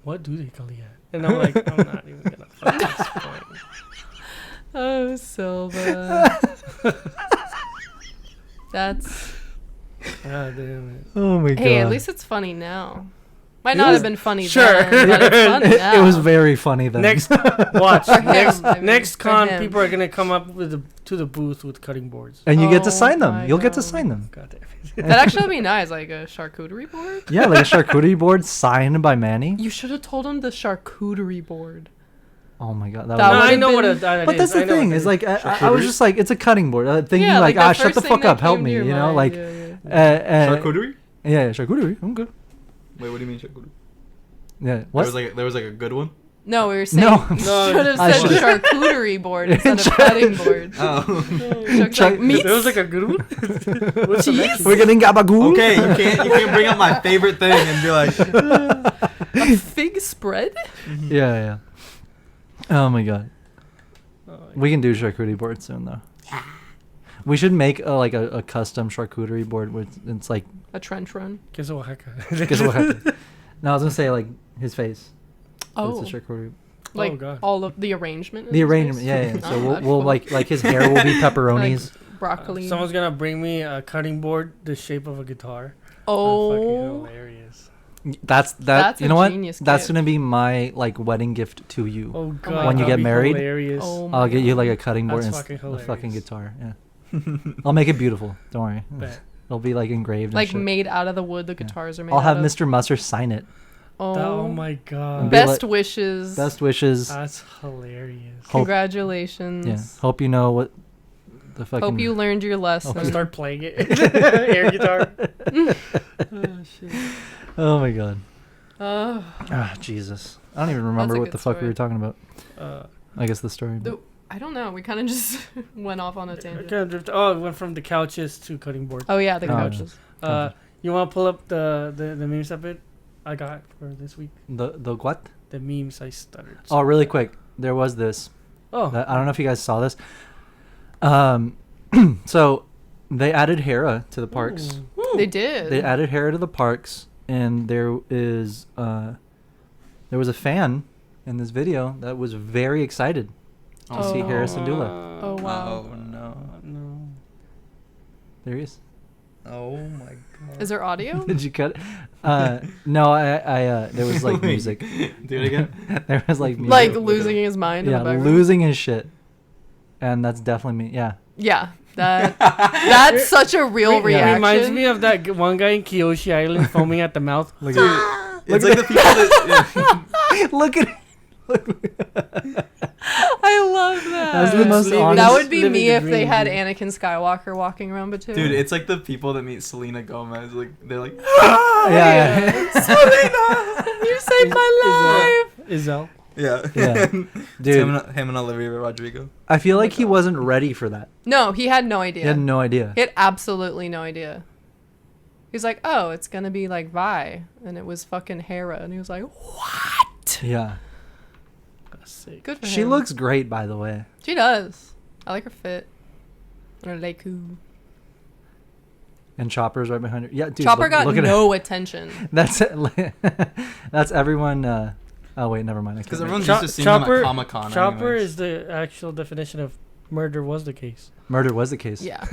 "What do they call you at?" And I'm like, I'm not even gonna fucking explain. Oh, Silva. That's. God damn it. Oh my god. Hey, at least it's funny now. Might It not was- have been funny Sure. then, but it's funny now. It was very funny then. Next, watch. For him, next, I mean, next for con, him. people are gonna come up to the booth with cutting boards. And you get to Oh sign them. my You'll get to God. sign them. God damn it. That actually would be nice, like a charcuterie board. Yeah, like a charcuterie board signed by Manny. You should have told him the charcuterie board. Oh my god, that That was. No, I would've know what been- that But is. that's I the know what thing that is like I was just like it's a cutting board, thinking Yeah, like the shut the first fuck thing up, that help came me, to you your know, mind, like yeah. Charcuterie? Yeah, charcuterie. I'm good. Wait, what do you mean charcuterie? Yeah, what? There was like a good one. No, we were saying No. you No, should have I said should- charcuterie board instead of cutting board. Oh. Chuck's like, meats? There was like a good one. What's the next We're getting gabagool. Okay, you can't bring up my favorite thing and be like, A fig spread? Yeah. Oh my god, one? we can do charcuterie board soon though. We should make a custom charcuterie board with it's like. A trench run? Queso Oaxaca. Guess what happened? No, I was gonna say like his face. Oh, It's a charcuterie. like God. all of the arrangement? in The his arrangement, face? yeah. Oh, So that's we'll cool. like his hair will be pepperonis. Like broccoli. Someone's gonna bring me a cutting board the shape of a guitar. Fucking oh, hilarious. That's That's you a know what? genius That's gift. gonna be my like wedding gift to you. Oh god. When you that'd get be married? Hilarious. oh my I'll get you God. like a cutting board That's and fucking a fucking hilarious. guitar. Yeah. I'll make it beautiful. Don't worry. Bet. It'll be like engraved. Like and shit. made out of the wood the guitars are made I'll have out of. Mr. Musser sign it. Oh my god. Be Best like- wishes. Best wishes. That's hilarious. Hope- Congratulations. Yeah. Hope you know what the fucking. Hope you learned your lesson. I'll start playing it. Air guitar. Oh, shit. Oh my god. Oh. Ah, Jesus. I don't even remember a what good the fuck we story. were talking about. Uh, I guess the story. but- I don't know. We kind of just went off on a tangent. kind of drift. Oh, it went from the couches to cutting board. Oh yeah, the Oh, yeah. couches. You want to pull up the memes of it? I got for this week. The what? The memes I stuttered. Oh, really quick. There was this. Oh. I don't know if you guys saw this. So they added Hera to the parks. Ooh. They did. They added Hera to the parks, and there was a fan in this video that was very excited see Harris and Dula. Oh, wow. Oh no. No. There he is. Oh my god. Is there audio? Did you cut it? No, I there was like Wait, music. Do it again. There was like music. Like losing his mind in yeah, the background? losing his shit. And that's definitely me. Yeah. Yeah. That's such a real It reaction. reminds me of that one guy in Kyoshi Island foaming at the mouth. Look at It's like the people that. Yeah. Look at I love that. That's the most honest. That would be living me the if they dream. had Anakin Skywalker walking around between. Dude, it's like the people that meet Selena Gomez. Like they're like, yeah. Selena. You saved my life. Isel. Yeah. Yeah. It's Dude, him and Olivia Rodrigo. I feel like he wasn't ready for that. No, he had no idea. He had no idea. He had absolutely no idea. He's like, oh, it's gonna be like Vi, and it was fucking Hera, and he was like, what? Yeah. That's sick. Good for him. She looks great, by the way. She does. I like her fit. And her Leiku. And Chopper's right behind her. Yeah, dude. Chopper look got at no attention. That's that's everyone. Oh wait, never mind. Because everyone's used to seeing him at Comic-Con. Chopper anyways. is the actual definition of murder was the case. Murder was the case. Yeah.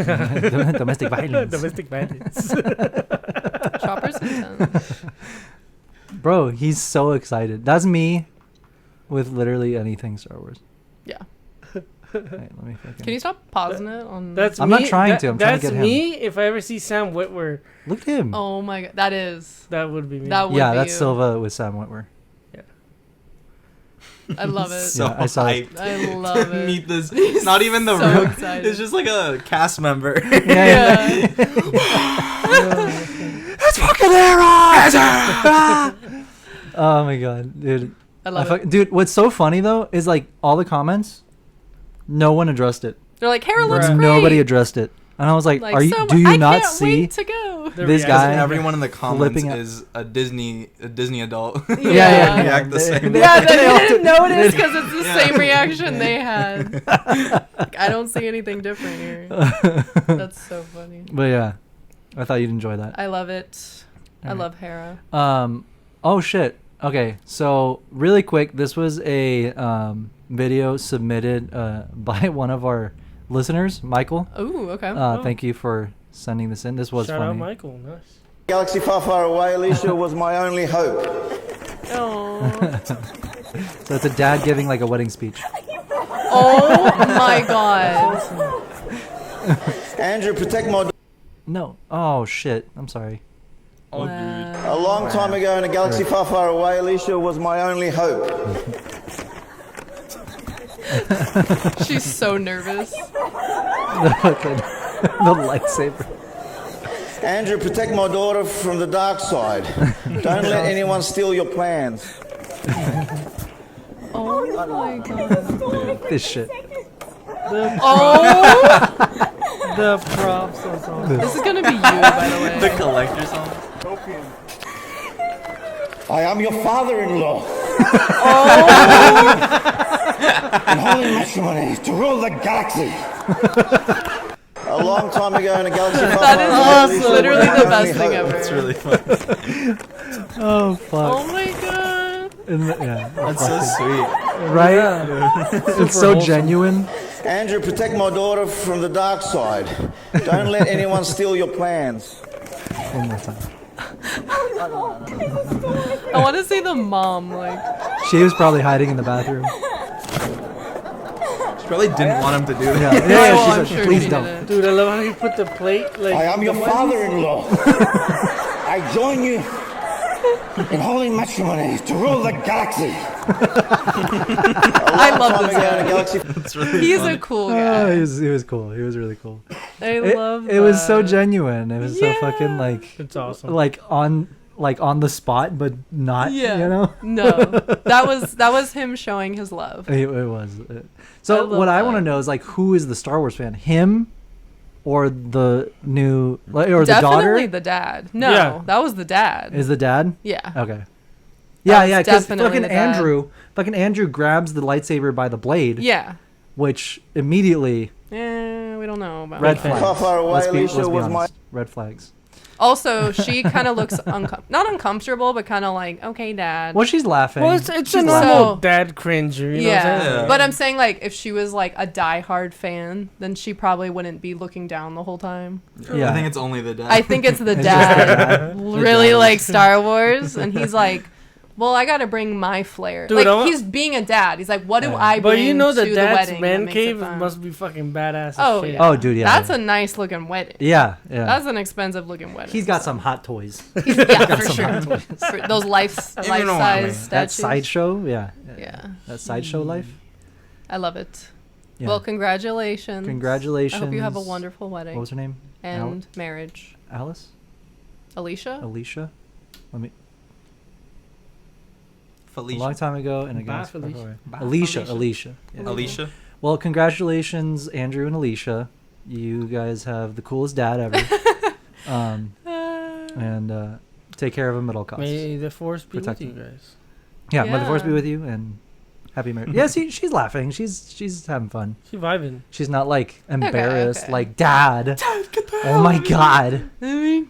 Domestic violence. Domestic violence. Chopper's intense. Bro, he's so excited. That's me with literally anything Star Wars. Yeah. Wait, let me fucking... Can you stop pausing it on? That's I'm me. not trying to. I'm trying to that's get him. me. If I ever see Sam Witwer, Look at him. Oh my god, that is. that would be me. That would yeah, be that's you. Silva with Sam Witwer. I love it. So Yeah, I saw it. hyped I love to it. meet this. He's Not even the so real. excited. It's just like a cast member. Yeah. It's fucking Hera! Oh my god, dude. I love it. Dude, what's so funny though is like all the comments, no one addressed it. They're like, Hera looks great. Nobody addressed it, and I was like, Like, "Are you? so Do you I not can't see wait to go. this guy?" Everyone in the comments flipping out. is a Disney adult. Yeah. They react the same. Yeah, they all didn't do- notice because it's the Yeah. same reaction they had. Like, I don't see anything different here. That's so funny. But yeah, I thought you'd enjoy that. I love it. I Alright. love Hera. Oh shit. Okay, so really quick, this was a video submitted by one of our listeners, Michael. Ooh, okay. Thank you for sending this in. This was Shout out funny. Michael. Nice. Galaxy far, far away, Alicia was my only hope. Oh. So it's a dad giving like a wedding speech. Oh my god. Andrew, protect my... No. Oh shit. I'm sorry. Oh, dude. A long time ago in a galaxy far, far away, Alicia was my only hope. She's so nervous. The lightsaber. Andrew, protect my daughter from the dark side. Don't let anyone steal your plans. Oh my god. This shit. Oh! The props. That's awesome. This is gonna be you, by the way. The collector song. I am your father-in-law. Oh! In holy matrimony to rule the galaxy. A long time ago in a galaxy far, That far is away, awesome. Alicia Literally was my the only best thing hope. ever. It's really fun. Oh fuck. Oh my god. Yeah. That's so sweet. Right? It's so wholesome. genuine. Andrew, protect my daughter from the dark side. Don't let anyone steal your plans. One more time. I want to see the mom, like. She was probably hiding in the bathroom. She probably didn't want him to do Yeah. that. Yeah. Oh, She's I'm like, sure please she don't. didn't. Dude, I love how you put the plate. Like, I am your father-in-law. I join you in holy matrimony to rule the galaxy. I love this In a guy. galaxy It's really He's funny. a cool Oh, guy. he was cool. He was really cool. I love It was so that. genuine. It was so Yeah. fucking like It's awesome. like on the spot, but not. Yeah. You know. No, that was him showing his love. It was. I So love what I that. want to know is like, who is the Star Wars fan? Him, or the new, or the Definitely daughter? the dad. No, Yeah. that was the dad. Is the dad? Yeah. Okay. Yeah, was yeah, because definitely fucking the dad. Andrew grabs the lightsaber by the blade, Yeah. which immediately We don't know about red that. flags. Far, far away, let's be Alicia was honest. Red flags. Also, she kind of looks not uncomfortable, but kind of like, okay, Dad. Well, she's laughing. Well, it's She's a normal dad cringe. You know what I'm saying? Yeah, but I'm saying like if she was like a diehard fan, then she probably wouldn't be looking down the whole time. Yeah, I think it's only the dad. I think it's the dad. Really like Star Wars, and he's like, well, I gotta bring my flair. Dude, like he's being a dad. He's like, what do I bring But you know to the the dad's wedding? man that makes cave it fun? must be fucking badass. As Oh shit. yeah. Oh, dude, yeah. That's a nice looking wedding. Yeah. That's an expensive looking wedding. He's got some hot toys. Yeah, for sure. For those life-size statues. That sideshow, yeah. Yeah. That sideshow life. I love it. Yeah. Well, congratulations. Congratulations. I hope you have a wonderful wedding. What was her name? And marriage. Alice? Alicia? Alicia? Let me. Felicia. A long time ago, and Bye, again, Felicia. Alicia. Yeah. Alicia. Well, congratulations, Andrew and Alicia. You guys have the coolest dad ever. And take care of him at all costs. May the force be Protect with you him. guys. Yeah, may the force be with you, and happy marriage. Yeah, see, she's laughing. She's having fun. She's vibing. She's not like embarrassed, okay. like Dad. Dad, get the Oh my God. No,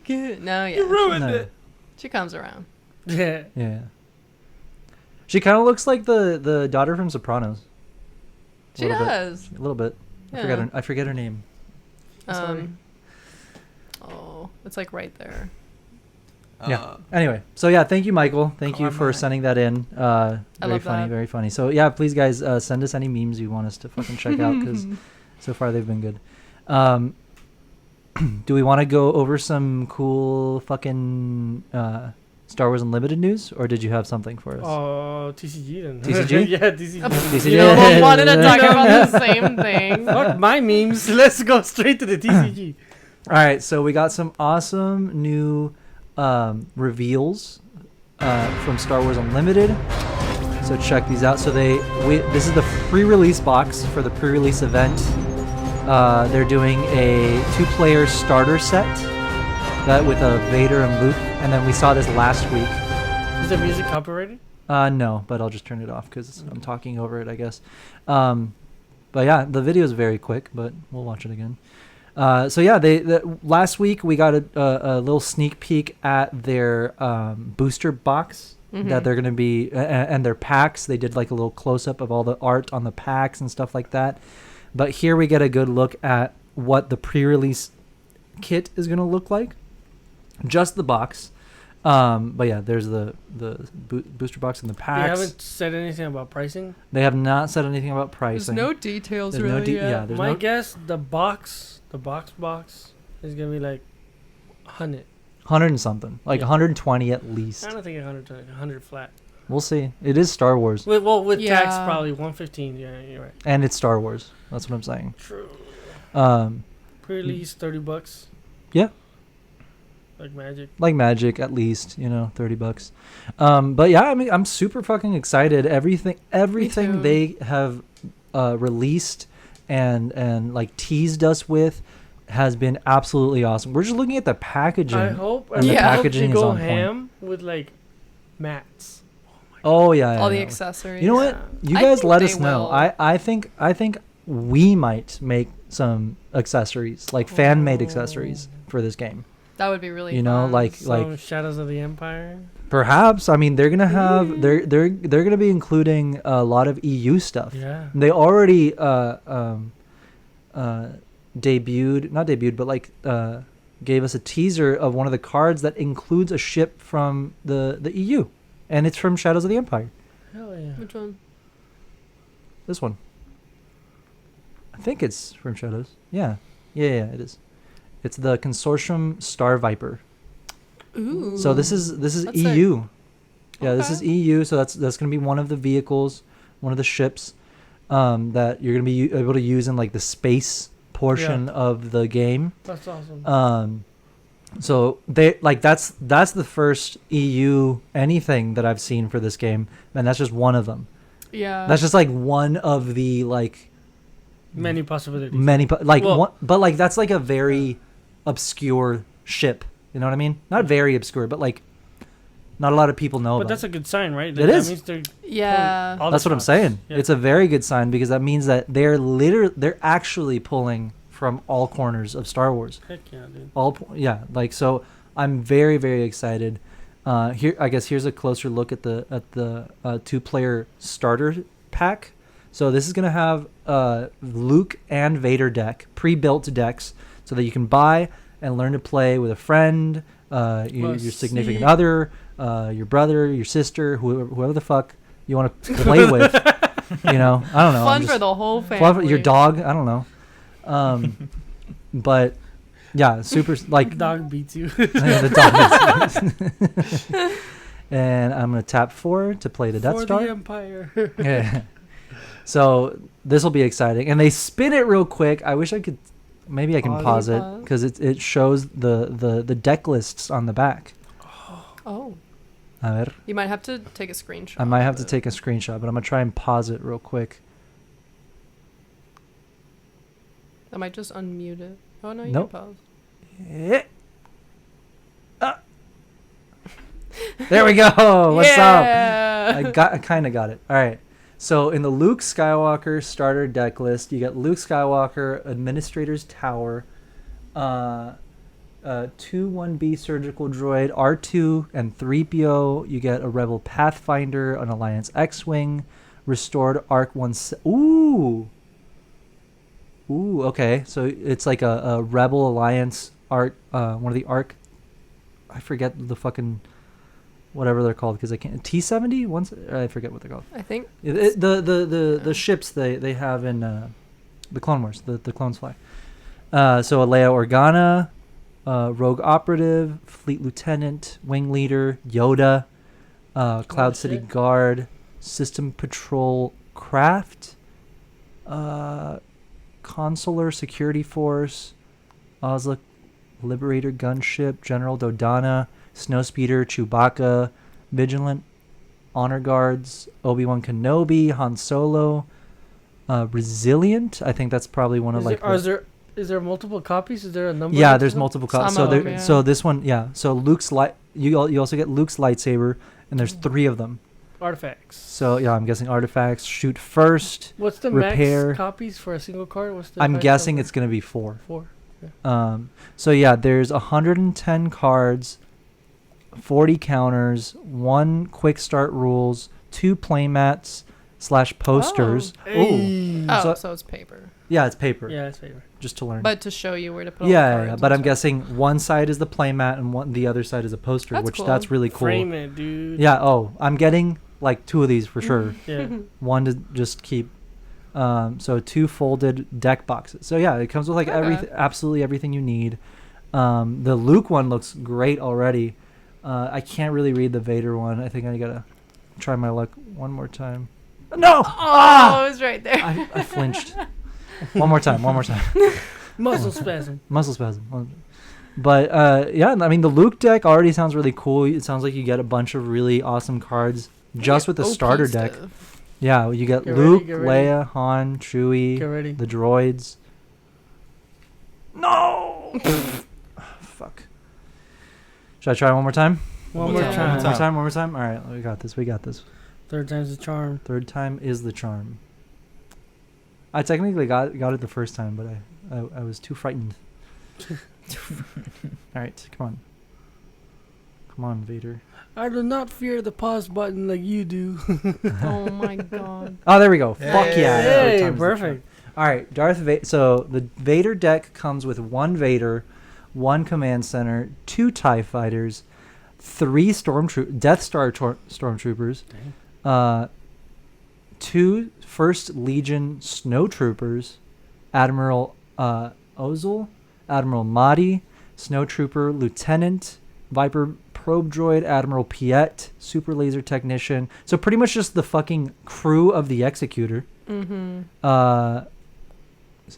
yeah. You ruined No. it. She comes around. Yeah. Yeah. She kind of looks like the daughter from Sopranos. She does. A little bit. Yeah. I forget her name. Oh, it's like right there. Yeah. Anyway, so yeah, thank you, Michael. Thank you for sending that in. Very love funny, that. very funny. So yeah, please guys, send us any memes you want us to fucking check out because so far they've been good. Do we want to go over some cool fucking Star Wars Unlimited news, or did you have something for us? Oh, TCG then. TCG? Yeah, TCG. TCG. You all wanted to talk about the same thing. Fuck my memes. Let's go straight to the TCG. All right, so we got some awesome new reveals from Star Wars Unlimited. So check these out. So this is the pre-release box for the pre-release event. They're doing a 2-player starter set that with a Vader and Luke, and then we saw this last week. Is the music copyrighted? No, but I'll just turn it off because I'm talking over it, I guess. But yeah, the video is very quick, but we'll watch it again. So yeah, last week we got a little sneak peek at their booster box that they're going to be, and their packs. They did like a little close-up of all the art on the packs and stuff like that. But here we get a good look at what the pre-release kit is going to look like. Just the box. But yeah, there's the booster box and the packs. They haven't said anything about pricing? They have not said anything about pricing. There's no details There's really no yet. yeah, there's My no guess, the box is gonna be like 100. 100 and something, like 120 at least. I don't think 100 flat. We'll see. It is Star Wars, With tax, Yeah. probably 115. Yeah, you're right. and it's Star Wars. That's what I'm saying. True. Um, Pre-release $30. yeah, Like magic. like magic, at least, $30. But yeah, I mean, I'm super fucking excited. Everything too. they have released and like teased us with has been absolutely awesome. We're just looking at the packaging. I hope. and the Yeah. packaging you is go on point. ham with like mats. Oh yeah, All the yeah. accessories. You know what? You I guys think let they us know. will. I think we might make some accessories, like fan-made accessories for this game. That would be really You know, fun. like Some Shadows of the Empire. perhaps. I mean, they're gonna have they're gonna be including a lot of EU stuff. Yeah. They already debuted, but like gave us a teaser of one of the cards that includes a ship from the EU, and it's from Shadows of the Empire. Hell yeah. Which one? This one. I think it's from Shadows. Yeah, it is. It's the Consortium Star Viper. Ooh. So this is That's EU. Yeah, this Okay. is EU. So that's going to be one of the vehicles, one of the ships that you're going to be able to use in like the space portion of the game. That's awesome. So they like that's the first EU anything that I've seen for this game, and that's just one of them. Yeah. That's just like one of the like Many possibilities. but like that's like a very obscure ship. You know what I mean? Not very obscure, but like not a lot of people know But about. that's a good sign, right? It is. Means they're Yeah. pulling all That's the what I'm stops. saying. Yeah. It's a very good sign because that means that they're actually pulling from all corners of Star Wars. Heck yeah, dude. Like so I'm very, very excited. Here's a closer look at the 2-player starter pack. So this is gonna have Luke and Vader deck, pre-built decks, so that you can buy and learn to play with a friend, your significant other, your brother, your sister, whoever the fuck you want to play with. I don't know. Fun for the whole family. Your dog. I don't know. But yeah, super like dog beats you. The dog beats you. And I'm gonna tap 4 to play the Death Star. For the Empire. Yeah. So this will be exciting, and they spin it real quick. I wish I could. Maybe I can pause it because it shows the deck lists on the back. Oh. A ver. You might have to take a screenshot. I might have to take a screenshot, but I'm gonna try and pause it real quick. I might just unmute it. Oh no, you Nope. can pause. Yeah. There we go. What's up? I kind of got it. All right. So in the Luke Skywalker starter deck list, you get Luke Skywalker, Administrator's Tower, 2-1B Surgical Droid, R2 and 3PO. You get a Rebel Pathfinder, an Alliance X-Wing, Restored Arc 1. Ooh, okay. So it's like a Rebel Alliance Arc, one of the Arc. I forget the fucking... whatever they're called, because I can't. T-70? I forget what they're called. I think the ships they have in the Clone Wars, the clones fly. So a Leia Organa, Rogue Operative, Fleet Lieutenant, Wing Leader, Yoda, Cloud City Guard, System Patrol Craft, Consular Security Force, Ozlak Liberator Gunship, General Dodonna, Snowspeeder, Chewbacca, Vigilant, Honor Guards, Obi-Wan Kenobi, Han Solo, Resilient. I think that's probably one of Is there multiple copies? Is there a number? Yeah, there's multiple copies. So so this one, yeah. So Luke's you also get Luke's lightsaber, and there's 3 of them. Artifacts. So yeah, I'm guessing artifacts. Shoot first. What's the repair. max copies for a single card? I'm guessing it's gonna be 4. 4. Yeah. So yeah, there's 110 cards, 40 counters, 1 quick start rules, 2 playmats / posters. So it's paper. Yeah, it's paper. Yeah, it's paper. Just to learn. But to show you where to put all the cards. But I'm guessing one side is the playmat and the other side is a poster, That's which cool. that's really cool. Frame it, dude. Yeah. I'm getting like 2 of these for sure. Yeah. 1 to just keep. So 2 folded deck boxes. So yeah, it comes with like absolutely everything you need. The Luke one looks great already. I can't really read the Vader one. I think I gotta try my luck one more time. No! It was right there. I flinched. One more time. Muscle spasm. But yeah, I mean the Luke deck already sounds really cool. It sounds like you get a bunch of really awesome cards just with the starter deck. Yeah, you get Luke, Leia, Han, Chewie, the droids. No! Fuck. Should I try one more time? One more time. One more time? All right, we got this. 3rd time's the charm. 3rd time is the charm. I technically got it the first time, but I was too frightened. All right, come on, Vader. I do not fear the pause button like you do. Oh my god. Oh, there we go. Fuck yeah. Hey, perfect. All right, Darth Vader. So the Vader deck comes with 1 Vader, 1 Command Center, 2 TIE Fighters, 3 Death Star Stormtroopers, 2 First Legion Snowtroopers, Admiral Ozzel, Admiral Mahdi, Snowtrooper Lieutenant, Viper Probe Droid, Admiral Piet, Super Laser Technician. So pretty much just the fucking crew of the Executor. Mm-hmm.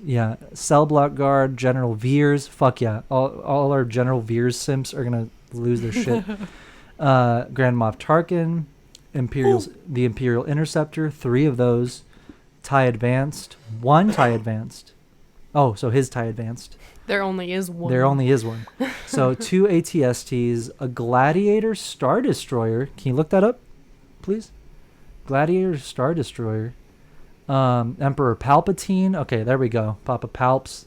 Yeah, Cell Block Guard, General Veers. Fuck yeah. All our General Veers simps are going to lose their shit. Grand Moff Tarkin, the Imperial Interceptor, 3 of those. TIE Advanced, 1 TIE Advanced. Oh, so his TIE Advanced. There only is one. So 2 ATSTs, a Gladiator Star Destroyer. Can you look that up, please? Gladiator Star Destroyer. Emperor Palpatine. Okay, there we go. Papa Palps.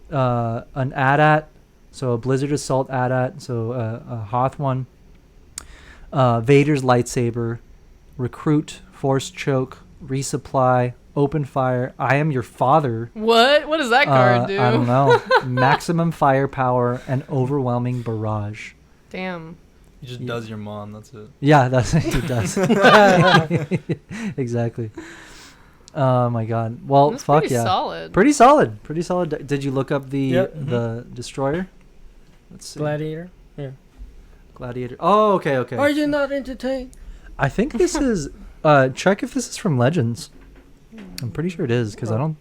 An AT-AT. So a Blizzard Assault AT-AT, so a Hoth one. Vader's Lightsaber, Recruit, Force Choke, Resupply, Open Fire, I Am Your Father. What does that card do? I don't know. Maximum Firepower and Overwhelming Barrage. Damn. He just does your mom. That's it. Yeah, that's what he does. Exactly. Oh my god. Well, That's fuck pretty yeah. solid. Pretty solid. Pretty solid. Did you look up the Yep. the destroyer? Let's see. Gladiator. Yeah. Gladiator. Oh, okay, okay. Are you not entertained? I think this is. Check if this is from Legends. I'm pretty sure it is because I don't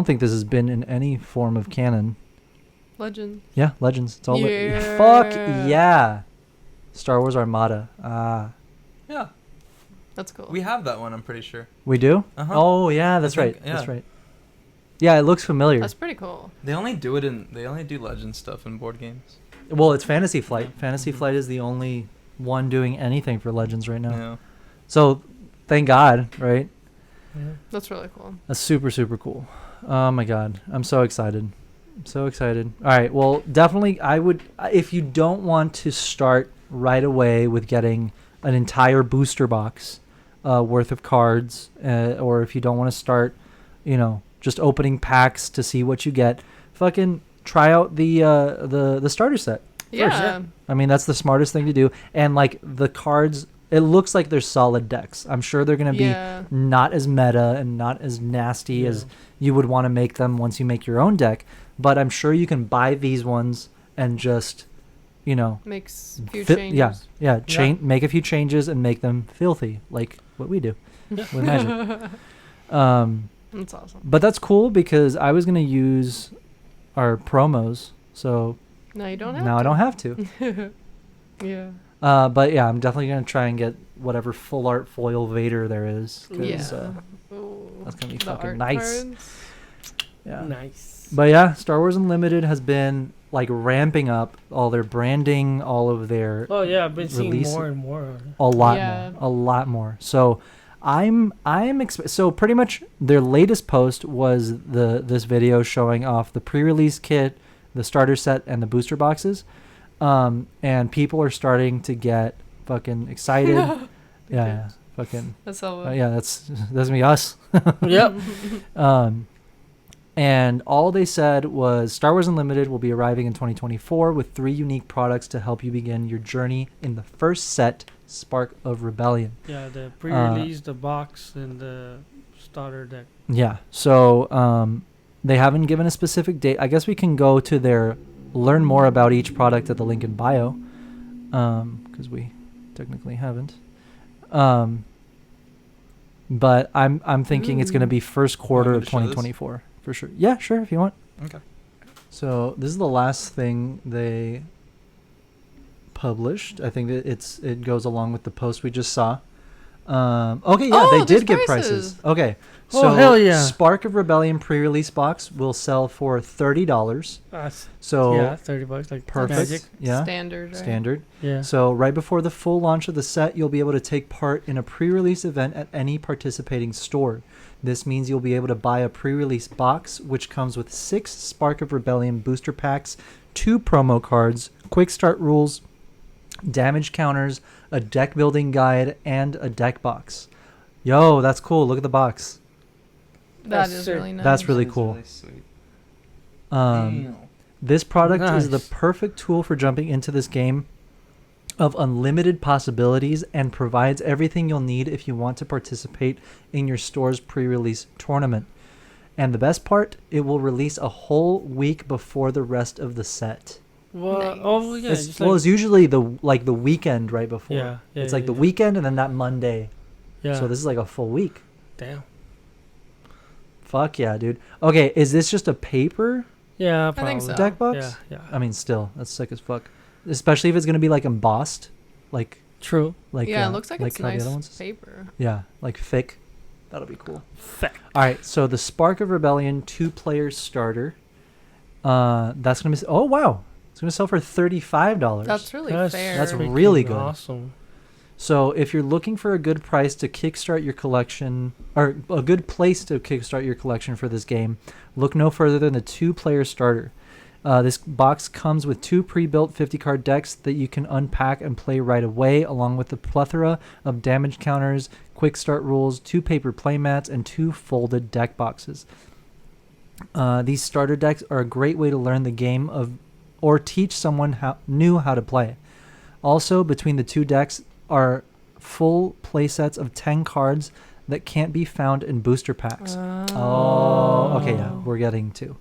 think this has been in any form of canon. Legend. Yeah, Legends. It's all. Yeah. Fuck yeah. Star Wars Armada. Yeah. That's cool. We have that one, I'm pretty sure. We do? Uh-huh. Oh yeah, that's think- right. yeah. That's right. Yeah, it looks familiar. That's pretty cool. They only do Legend stuff in board games. Well, it's Fantasy Flight. Fantasy Flight is the only one doing anything for Legends right now. Yeah. So, thank God, right? Yeah. That's really cool. That's super, super cool. Oh my God. I'm so excited. I'm so excited. All right. Well, definitely, I would, if you don't want to start right away with getting an entire booster box worth of cards, or if you don't want to start, just opening packs to see what you get, fucking try out the starter set. Yeah. I mean, that's the smartest thing to do. And like the cards, it looks like they're solid decks. I'm sure they're going to be not as meta and not as nasty as you would want to make them once you make your own deck. But I'm sure you can buy these ones and just, makes a few changes. Make a few changes and make them filthy, like what we do with Magic. That's awesome. But that's cool because I was going to use our promos, so now you don't have now to. I don't have to. Yeah. But yeah, I'm definitely going to try and get whatever full art foil Vader there is. 'Cause, that's going to be fucking nice. Cards. Yeah. Nice. But yeah, Star Wars Unlimited has been like ramping up all their branding, all of their Oh yeah, I've been seeing release- more and more. a lot more. So so pretty much their latest post was this video showing off the pre-release kit, the starter set, and the booster boxes. And people are starting to get fucking excited. Yeah, fucking. That's all. That's me, us. Yep. And all they said was Star Wars Unlimited will be arriving in 2024 with 3 unique products to help you begin your journey in the first set, Spark of Rebellion. Yeah, the pre-release, the box, and the starter deck. Yeah, so they haven't given a specific date. I guess we can go to their learn more about each product at the link in bio, because we technically haven't. But I'm thinking it's going to be first quarter of 2024 for sure. Yeah, sure, if you want. Okay. So this is the last thing they published. I think that it goes along with the post we just saw. Okay, yeah, they did give prices. Okay, so hell yeah. Spark of Rebellion pre-release box will sell for $30. So yeah, $30 like perfect. Magic. Yeah, Standard. Right? standard. Yeah. So right before the full launch of the set, you'll be able to take part in a pre-release event at any participating store. This means you'll be able to buy a pre-release box, which comes with 6 Spark of Rebellion booster packs, 2 promo cards, quick start rules, damage counters, a deck building guide, and a deck box. Yo, that's cool. Look at the box. That is really nice. That's really cool. This product is the perfect tool for jumping into this game of unlimited possibilities and provides everything you'll need if you want to participate in your store's pre-release tournament. And the best part, it will release a whole week before the rest of the set. Well, Nice. oh yeah. It's usually the weekend right before. Yeah, it's like the weekend and then that Monday. Yeah. So this is like a full week. Damn. Fuck yeah, dude. Okay, is this just a paper Yeah, I probably. think so. deck box? Yeah, yeah. I mean, still, that's sick as fuck. Especially if it's gonna be like embossed, like True. like Yeah, it looks like it's how the other nice ones. paper. Yeah, like thick. That'll be cool. Fact. All right, so the Spark of Rebellion 2-player starter. That's gonna be. Oh wow, it's gonna sell for $35. That's really fair. That's freaking really good. Awesome. So if you're looking for a good price to kickstart your collection, or a good place to kickstart your collection for this game, look no further than the 2-player starter. This box comes with 2 pre-built 50-card decks that you can unpack and play right away, along with a plethora of damage counters, quick start rules, 2 paper play mats, and 2 folded deck boxes. These starter decks are a great way to learn the game or teach someone new how to play. Also, between the 2 decks are full play sets of 10 cards that can't be found in booster packs. Okay, yeah, we're getting to.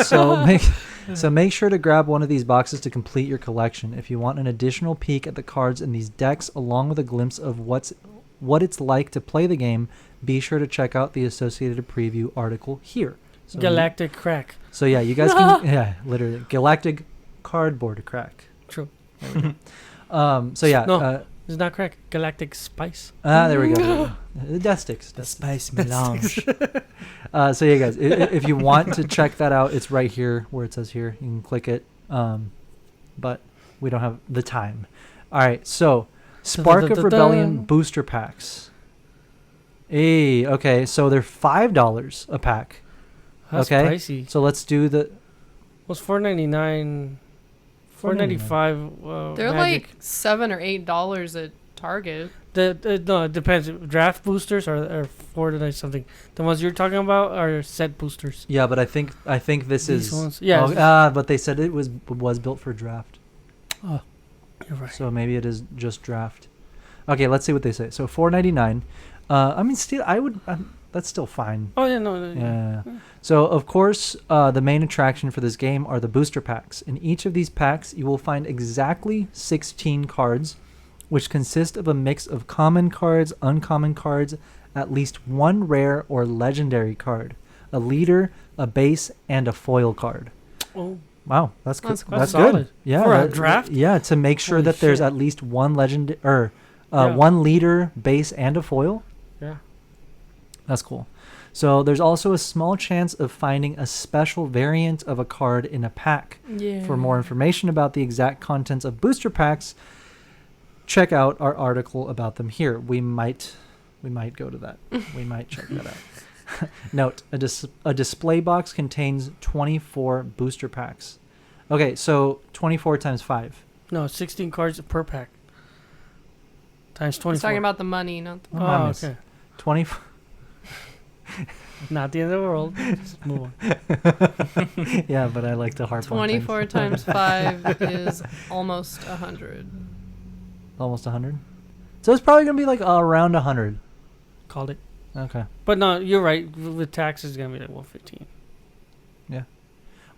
So make sure to grab one of these boxes to complete your collection. If you want an additional peek at the cards in these decks, along with a glimpse of what it's like to play the game, be sure to check out the associated preview article here. So Galactic crack. So yeah, you guys can literally Galactic cardboard crack. True. There we go. So yeah, no, it's not crack. Galactic spice. There we go. The death sticks. The spice melange. So yeah, guys, if you want to check that out, it's right here where it says here. You can click it. But we don't have the time. All right, so Spark of Rebellion booster packs. Hey, okay, so they're $5 a pack. That's okay, pricey. So let's do the. What's $4.99? $4.95. They're Magic. like $7 or $8 at Target. No, it depends. Draft boosters are $4 something. The ones you're talking about are set boosters. Yeah, but I think this These is. ones? Yeah. But they said it was built for draft. Oh, you're right. So maybe it is just draft. Okay, let's see what they say. So $4.99. I mean, still, that's still fine. Oh yeah, no. Yeah. So of course, the main attraction for this game are the booster packs. In each of these packs, you will find exactly 16 cards, which consist of a mix of common cards, uncommon cards, at least one rare or legendary card, a leader, a base, and a foil card. Oh. Wow, that's good. That's solid. good. Yeah, For a draft? Yeah, to make sure Holy that there's shit. at least one one leader, base, and a foil. Yeah. That's cool. So there's also a small chance of finding a special variant of a card in a pack. Yeah. For more information about the exact contents of booster packs, check out our article about them here. We might go to that. We might check that out. Note, a display box contains 24 booster packs. Okay, so 24 times 5. No, 16 cards per pack. Times 24. He's talking about the money, not the Oh, okay. 24. Not the end of the world. Just move on. Yeah, but I like to harp on 24 times 5 is almost 100. Almost 100? So it's probably going to be like around 100. Called it. Okay. But no, you're right. With taxes, it's going to be like 115. Yeah.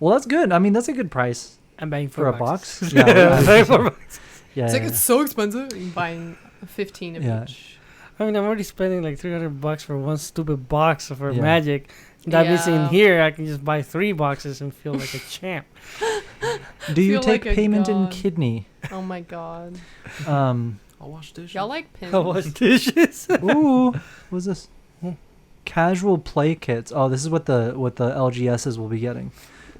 Well, that's good. I mean, that's a good price. I'm buying for a boxes. box. Yeah. Buying 4 boxes. Yeah. It's like it's so expensive. You're buying 15 of each. I mean, I'm already spending like $300 for one stupid box for Yeah. Magic. That means in Yeah. here, I can just buy 3 boxes and feel like a champ. Do you Feel take like a payment in god. kidney? Oh my god. I'll wash dishes. Y'all like pins? I'll wash dishes. Ooh, what's this? Casual play kits. Oh, this is what the LGSs will be getting.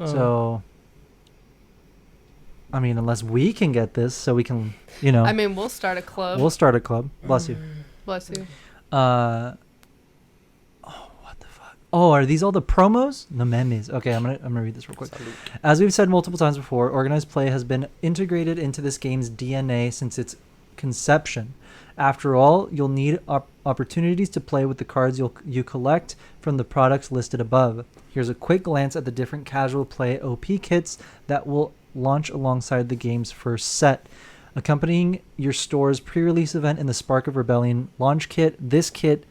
So, I mean, unless we can get this, so we can, I mean, we'll start a club. we'll start a club. Bless you. Bless you. What the fuck? Oh, are these all the promos? The memes. Okay, I'm gonna read this real quick. As we've said multiple times before, organized play has been integrated into this game's DNA since its conception. After all, you'll need opportunities to play with the cards you collect from the products listed above. Here's a quick glance at the different casual play OP kits that will launch alongside the game's first set. Accompanying your store's pre-release event in the Spark of Rebellion launch kit, this kit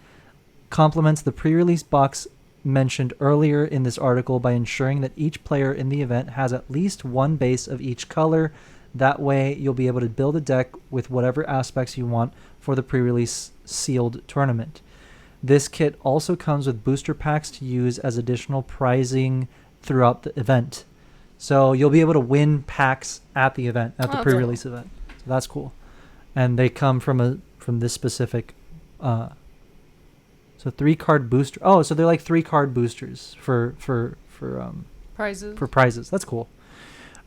complements the pre-release box mentioned earlier in this article by ensuring that each player in the event has at least one base of each color. That way, you'll be able to build a deck with whatever aspects you want for the pre-release sealed tournament. This kit also comes with booster packs to use as additional prizing throughout the event. So you'll be able to win packs at the event, at the pre-release event. So that's cool. And they come from this specific so 3-card booster. Oh, so they're like 3-card boosters for Prizes. For prizes. That's cool.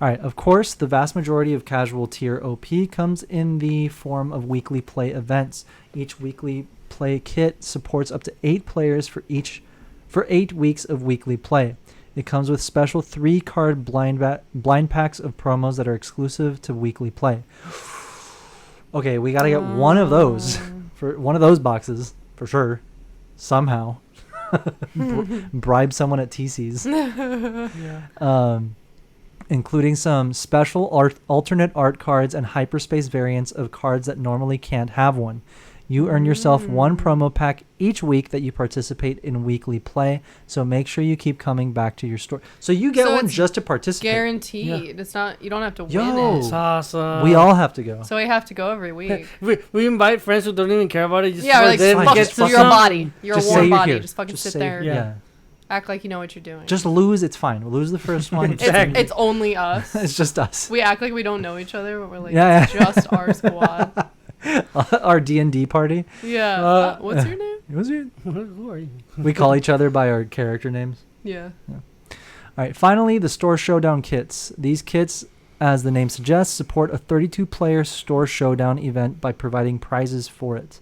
All right. Of course, the vast majority of casual tier OP comes in the form of weekly play events. Each weekly play kit supports up to 8 players for 8 weeks of weekly play. It comes with special 3-card blind packs of promos that are exclusive to weekly play. Okay, we got to get one of those for one of those boxes for sure. Somehow. Bribe someone at TC's. Including some special alternate art cards and hyperspace variants of cards that normally can't have one. You earn yourself one promo pack each week that you participate in weekly play, so make sure you keep coming back to your store. So you get one just to participate. Guaranteed. Yeah. It's not. You don't have to win it. It's awesome. We all have to go. So we have to go every week. we invite friends who don't even care about it. Just yeah, like fuck, you're a body. You're just a warm body. Here. Just fucking sit say, there. Yeah. Act like you know what you're doing. Just lose. It's fine. We'll lose the first one. Exactly. It's only us. It's just us. We act like we don't know each other, but we're like, it's just our squad. Our D&D party. Yeah. What's your name? Who are you? We call each other by our character names. Yeah. All right. Finally, the Store Showdown kits. These kits, as the name suggests, support a 32-player Store Showdown event by providing prizes for it.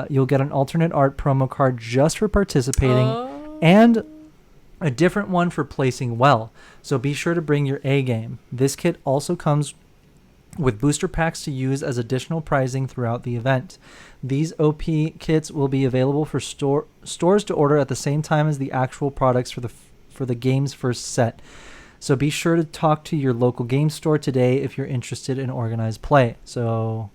You'll get an alternate art promo card just for participating and a different one for placing well. So be sure to bring your A game. This kit also comes with booster packs to use as additional prizing throughout the event. These OP kits will be available for stores to order at the same time as the actual products for the game's first set. So be sure to talk to your local game store today if you're interested in organized play. So,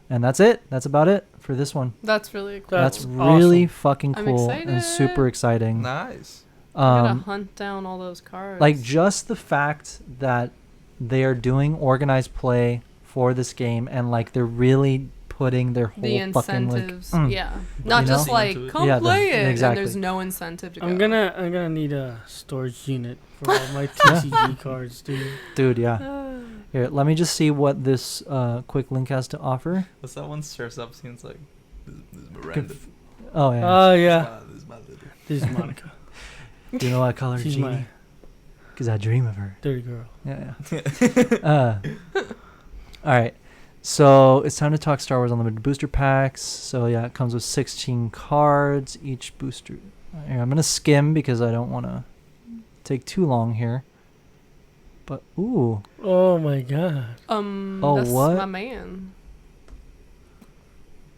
and that's it. That's about it for this one. That's really cool. That's really awesome. Fucking cool and super exciting. Nice. I'm gonna hunt down all those cards. Like just the fact that they are doing organized play for this game and like they're really putting their whole the fucking incentives, like not just like come play it exactly. and there's no incentive to go. I'm gonna need a storage unit for all my TCG cards, dude. Yeah. Here, let me just see what this quick link has to offer. What's that one? Surf's Up seems like this is Miranda. Oh yeah. Oh yeah. This is my little. This is Monica. Do you know what color she's Genie? Because I dream of her. Dirty girl. Yeah. All right. So it's time to talk Star Wars Unlimited booster packs. So yeah, it comes with 16 cards. Each booster. Here, I'm gonna skim because I don't want to take too long here. But ooh. Oh my god. Oh, that's what? my man.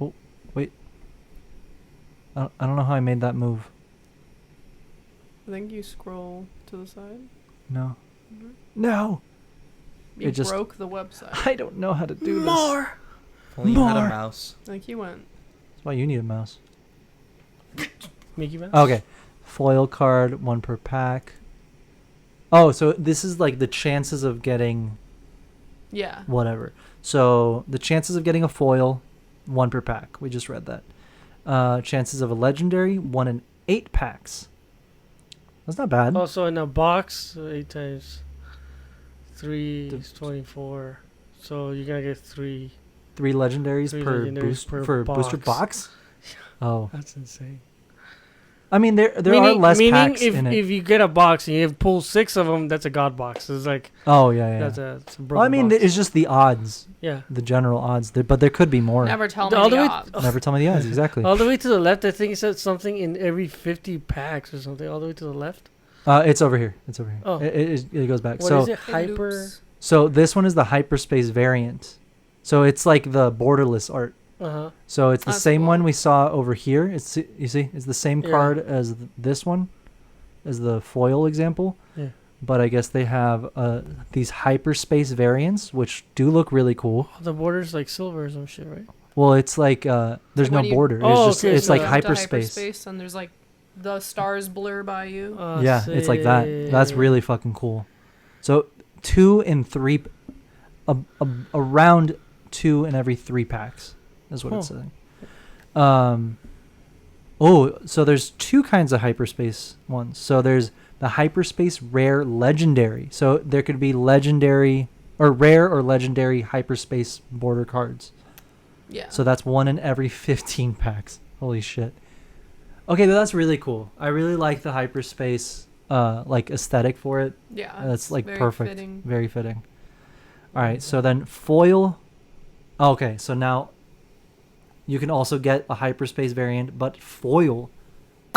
Oh wait. I don't know how I made that move. I think you scroll to the side. No. No. You it just broke the website. I don't know how to do More. this. If only you had a mouse. Like you went. That's why you need a mouse. Mickey Mouse. Okay. Foil card, 1 per pack. Oh, so this is like the chances of getting Yeah. whatever. So the chances of getting a foil, 1 per pack. We just read that. Chances of a legendary, 1 in 8 packs. That's not bad. Also in a box, 8 times 3 is 24. So you're gonna get 3. 3 legendaries per booster box. Oh, that's insane. I mean, there are less packs if, in it. if you get a box and you pull 6 of them, that's a god box. It's like yeah. That's a Well, I mean, box. it's just the odds. Yeah. The general odds, but there could be more. Never tell me the odds. Never tell me the odds. Exactly. All the way to the left, I think it said something in every 50 packs or something. All the way to the left. It's over here. It's over here. Oh. It goes back. What is it? Hyper. So this one is the hyperspace variant. So it's like the borderless art. Uh-huh. So it's the same one we saw over here. It's you see, it's the same card as this one, as the foil example. Yeah. But I guess they have these hyperspace variants, which do look really cool. The border's like silver or some shit, right? Well, it's like there's no border. It's like hyperspace. And there's like the stars blur by you. Yeah, it's like that. That's really fucking cool. So 2 in 3, around 2 in every 3 packs is what it's saying. So there's 2 kinds of hyperspace ones. So there's the hyperspace rare legendary. So there could be legendary or rare or legendary hyperspace border cards. Yeah. So that's 1 in every 15 packs. Holy shit. Okay, but that's really cool. I really like the hyperspace like aesthetic for it. Yeah. That's like very perfect. Fitting. Very fitting. All right, so then foil. Okay, so now you can also get a hyperspace variant, but foil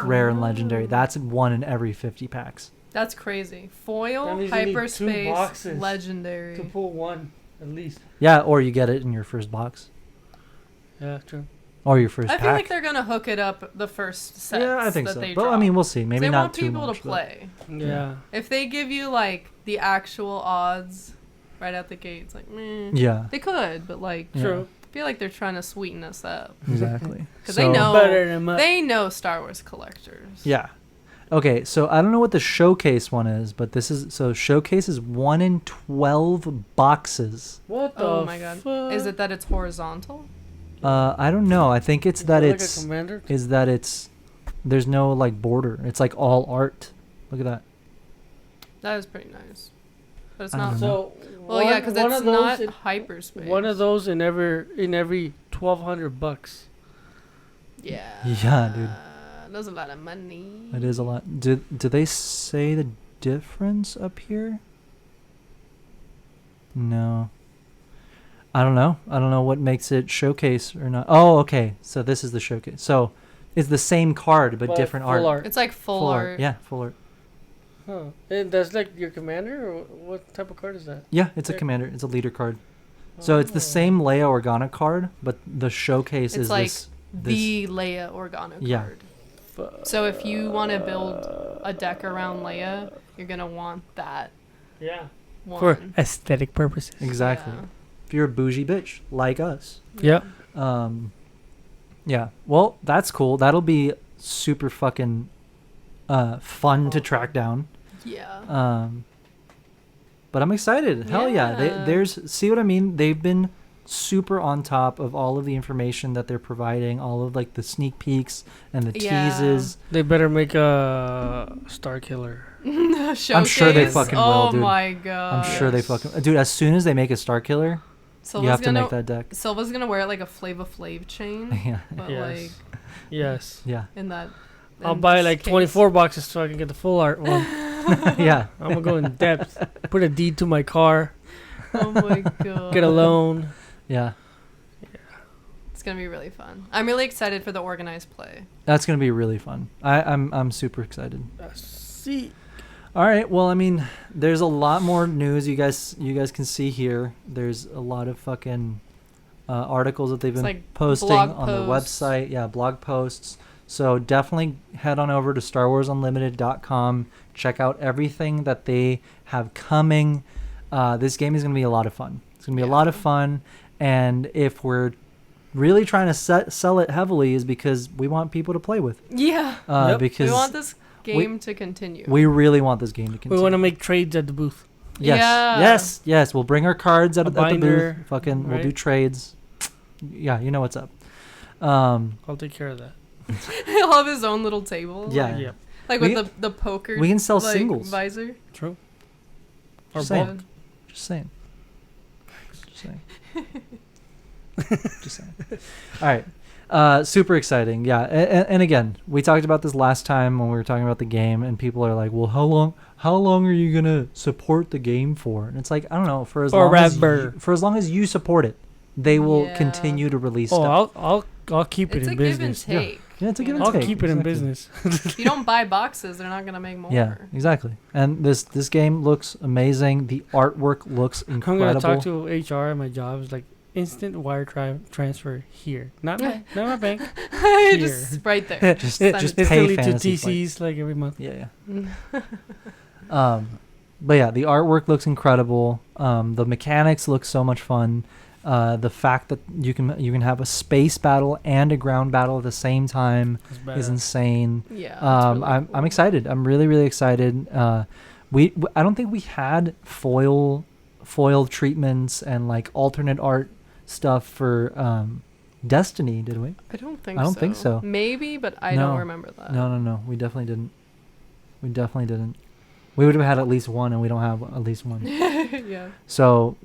rare and legendary. That's 1 in every 50 packs. That's crazy. That Foil, means you need 2 hyperspace, boxes legendary. to pull one at least. Yeah, or you get it in your first box. Yeah, true. Or your first I pack. feel like they're gonna hook it up the first set. Yeah, I think that so. They But I drop. mean, we'll see. Maybe they not want too people much. to play. Yeah. If they give you like the actual odds right out the gate, it's like, meh. Yeah. They could, but like, True. I feel like they're trying to sweeten us up. Exactly. Because So- they know Star Wars collectors. Yeah. Okay, so I don't know what the showcase one is, but this is showcase is 1 in 12 boxes. What the Oh my god. Is it that it's horizontal? I don't know. I think it's that like a it's commander? is that it's there's no like border. It's like all art. Look at that. That is pretty nice. But it's I not. don't know. So Well, yeah, because one it's of those not in- hyperspace. One of those in every $1,200. Yeah. Yeah, dude. That's a lot of money. It is a lot. Do they say the difference up here? No. I don't know. I don't know what makes it showcase or not. Oh, okay. So this is the showcase. So it's the same card but different full art. It's like full art. Yeah, full art. Huh. And that's like your commander, or what type of card is that? Yeah, it's a commander. It's a leader card. So it's the same Leia Organa card, but the showcase It's is like this. the Leia Organa Yeah. card. So if you want to build a deck around Leia, you're gonna want that. Yeah. One. For aesthetic purposes. Exactly. If you're a bougie bitch like us. Yeah. Yeah. Well, that's cool. That'll be super fucking fun to track down. Yeah. But I'm excited. Hell yeah. There's see what I mean? They've been super on top of all of the information that they're providing, all of like the sneak peeks and the teases. They better make a Star Killer. I'm sure they fucking will, dude. Oh my god. I'm sure they fucking dude, as soon as they make a Star Killer, you have to make that deck. Silva's gonna wear like a Flava Flav chain. Yeah. But Yes. like Yes. Yeah. in that I'll in buy this like case. 24 boxes so I can get the full art one. Yeah. I'm gonna go in depth. Put a deed to my car. Oh my god. Get a loan. Yeah. It's gonna be really fun. I'm really excited for the organized play. That's gonna be really fun. I'm super excited. See. All right. Well, I mean, there's a lot more news you guys can see here. There's a lot of fucking articles that they've been like posting blog on their posts. website. Yeah, blog posts. So definitely head on over to StarWarsUnlimited.com. Check out everything that they have coming. This game is going to be a lot of fun. It's going to be a lot of fun. And if we're really trying to sell it heavily is because we want people to play with. Yeah. Because we want this game to continue. We really want this game to continue. We want to make trades at the booth. Yes. Yeah. Yes. We'll bring our cards at the binder, booth. Fucking, we'll do right? trades. Yeah, you know what's up. I'll take care of that. He'll have his own little table. Yeah. Yeah. Like We- with the poker. we can sell like, singles. Visor. True. Just Or saying. bulk. Just saying. Just saying. Just saying. All right. Super exciting. Yeah. And again, we talked about this last time when we were talking about the game, and people are like, "Well, how long are you gonna support the game for?" And it's like, I don't know. For as long as you support it, they will continue to release stuff. I'll keep it It's in a business. give and take. Yeah, it's a give and I'll take. keep it in Exactly. business. If you don't buy boxes, they're not gonna make more. Yeah, exactly. And this game looks amazing. The artwork looks I'm incredible. gonna talk to HR at my job. It's like instant wire transfer here, not my bank. Here. Just right there. just Send just it. pay Instantly to Fantasy Flight. TCs like every month. Yeah. But yeah, the artwork looks incredible. The mechanics look so much fun. The fact that you can have a space battle and a ground battle at the same time is insane. Yeah. I'm excited. I'm really excited. I don't think we had foil treatments and like alternate art stuff for Destiny, did we? I don't think I don't think so. Maybe, but I No. don't remember that. No. We definitely didn't. We would have had at least one, and we don't have at least one. Yeah. So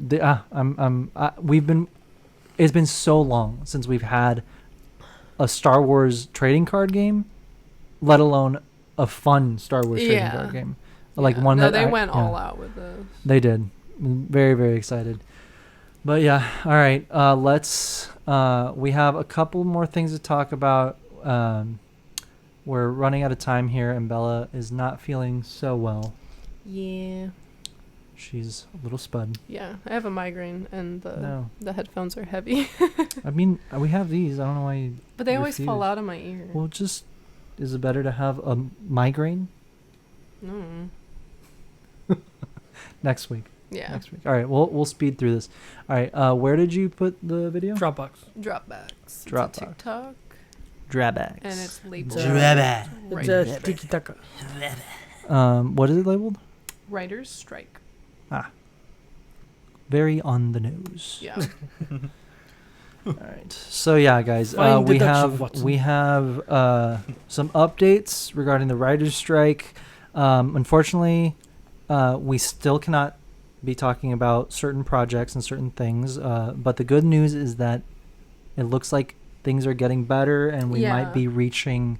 it's been so long since we've had a Star Wars trading card game, let alone a fun Star Wars trading card game. Like one no, that they went all out with this. They did. Very excited. But yeah, all right. We have a couple more things to talk about. we're running out of time here, and Bella is not feeling so well. Yeah. She's a little spud. Yeah, I have a migraine, and No. the headphones are heavy. I mean, we have these. I don't know why you But they always refuse. fall out of my ear. Well, just, is it better to have a migraine? No. Next week. Yeah. Next week. All right, we'll speed through this. All right, where did you put the video? Dropbox. Dropbox. It's a Dropbox. TikTok. Drawbacks. And it's labeled. It's a Writers' tiki taka. What is it labeled? Writers' strike. Very on the nose. Yeah. All right. So yeah, guys, Fine we deduction, have Watson. some updates regarding the writers' strike. Unfortunately, we still cannot be talking about certain projects and certain things. But the good news is that it looks like things are getting better, and we might be reaching,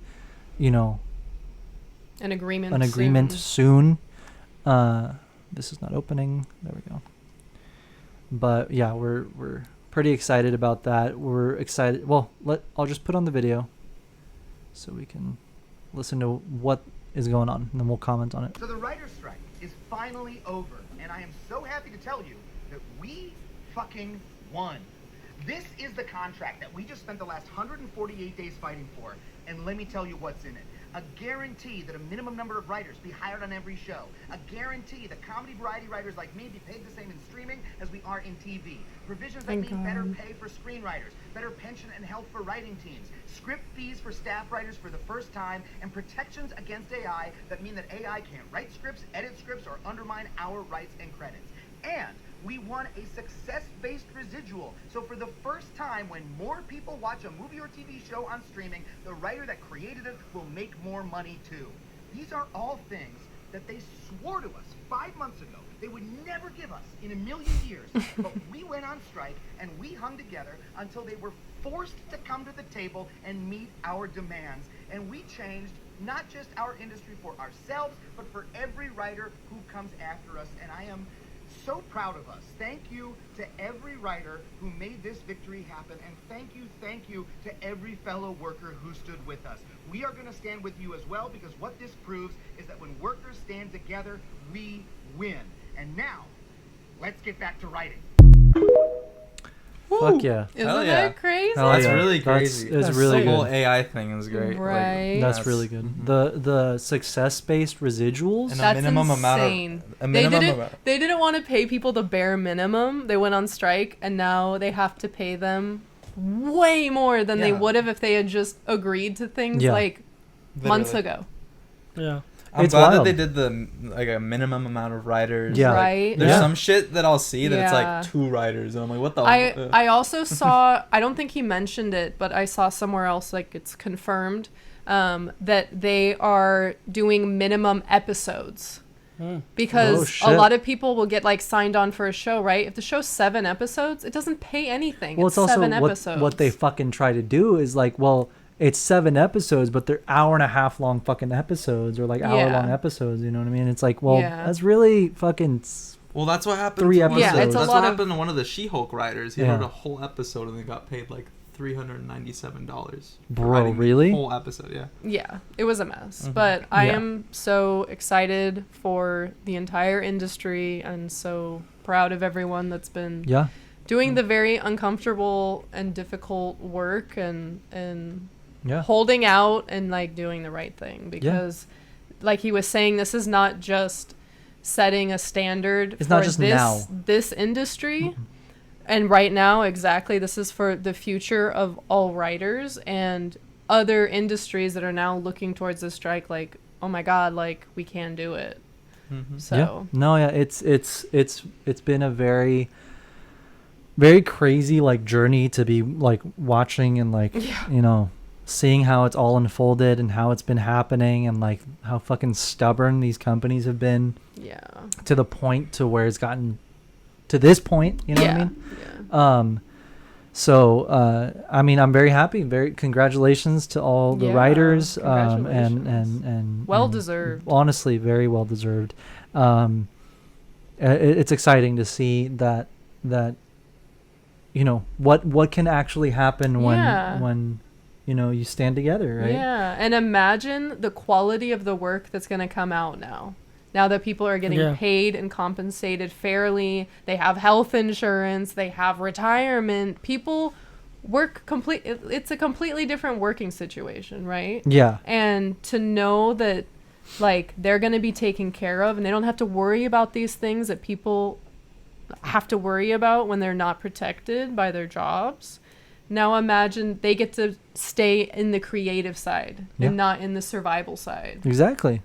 An agreement. an agreement soon. This is not opening. There we go. But yeah, we're pretty excited about that. We're excited. Well, I'll just put on the video so we can listen to what is going on, and then we'll comment on it. So the writer's strike is finally over, and I am so happy to tell you that we fucking won. This is the contract that we just spent the last 148 days fighting for, and let me tell you what's in it. A guarantee that a minimum number of writers be hired on every show. A guarantee that comedy variety writers like me be paid the same in streaming as we are in TV. Provisions that mean better pay for screenwriters, better pension and health for writing teams, script fees for staff writers for the first time, and protections against AI that mean that AI can't write scripts, edit scripts, or undermine our rights and credits. And we won a success-based residual. So for the first time, when more people watch a movie or TV show on streaming, the writer that created it will make more money too. These are all things that they swore to us 5 months ago they would never give us in a million years. But we went on strike and we hung together until they were forced to come to the table and meet our demands. And we changed not just our industry for ourselves, but for every writer who comes after us. And I am so proud of us. Thank you to every writer who made this victory happen, and thank you to every fellow worker who stood with us. We are going to stand with you as well, because what this proves is that when workers stand together, we win. And now, let's get back to writing. Fuck yeah. Isn't Hell yeah. that crazy? Hell That's yeah. really crazy. It's That's really The good. whole AI thing is great. Right. That's really good. The success-based residuals. And That's minimum amount of- insane. a minimum amount. They didn't want to pay people the bare minimum. They went on strike, and now they have to pay them way more than they Yeah. would have if they had just agreed to things Yeah. like months Literally. ago. Yeah. I'm It's glad wild. that they did the a minimum amount of writers. Yeah. Right? There's Yeah. some shit that I'll see that it's Yeah. like 2 writers, and I'm like, what the? I also saw, I don't think he mentioned it, but I saw somewhere else, like it's confirmed, that they are doing minimum episodes. Oh, Because shit. a lot of people will get like signed on for a show, right? If the show's 7 episodes, it doesn't pay anything. Well, it's also 7 what episodes. they fucking try to do is like, well, it's 7 episodes, but they're hour and a half long fucking episodes, or like hour long episodes. You know what I mean? It's like, well, Yeah. that's really fucking. Well, that's what happened. 3 to one- episodes. Yeah, it's a that's lot what of- happened to one of the She-Hulk writers. He Yeah. wrote a whole episode and they got paid like $397. for Bro, writing the really? Whole episode, yeah. Yeah, it was a mess. But I Yeah. am so excited for the entire industry and so proud of everyone that's been Yeah. doing the very uncomfortable and difficult work and Yeah. holding out and like doing the right thing, because like he was saying, this is not just setting a standard It's for not just this now. this industry. And right now, exactly, this is for the future of all writers and other industries that are now looking towards the strike like, oh my God, like we can do it. So Yeah. No, yeah, it's been a very, very crazy like journey to be like watching and like you know, seeing how it's all unfolded and how it's been happening, and like how fucking stubborn these companies have been yeah. to the point to where it's gotten to this point. You know what I mean? Yeah. So I mean, I'm very happy. Very congratulations to all the Yeah, writers. congratulations. And Well and deserved. Honestly, very well deserved. It's exciting to see that you know what can actually happen when Yeah. when you stand together, right? Yeah, and imagine the quality of the work that's going to come out now. Now that people are getting paid and compensated fairly, they have health insurance, they have retirement. People work it's a completely different working situation, right? Yeah. And to know that like they're going to be taken care of and they don't have to worry about these things that people have to worry about when they're not protected by their jobs. Now imagine they get to stay in the creative side and not in the survival side. Exactly.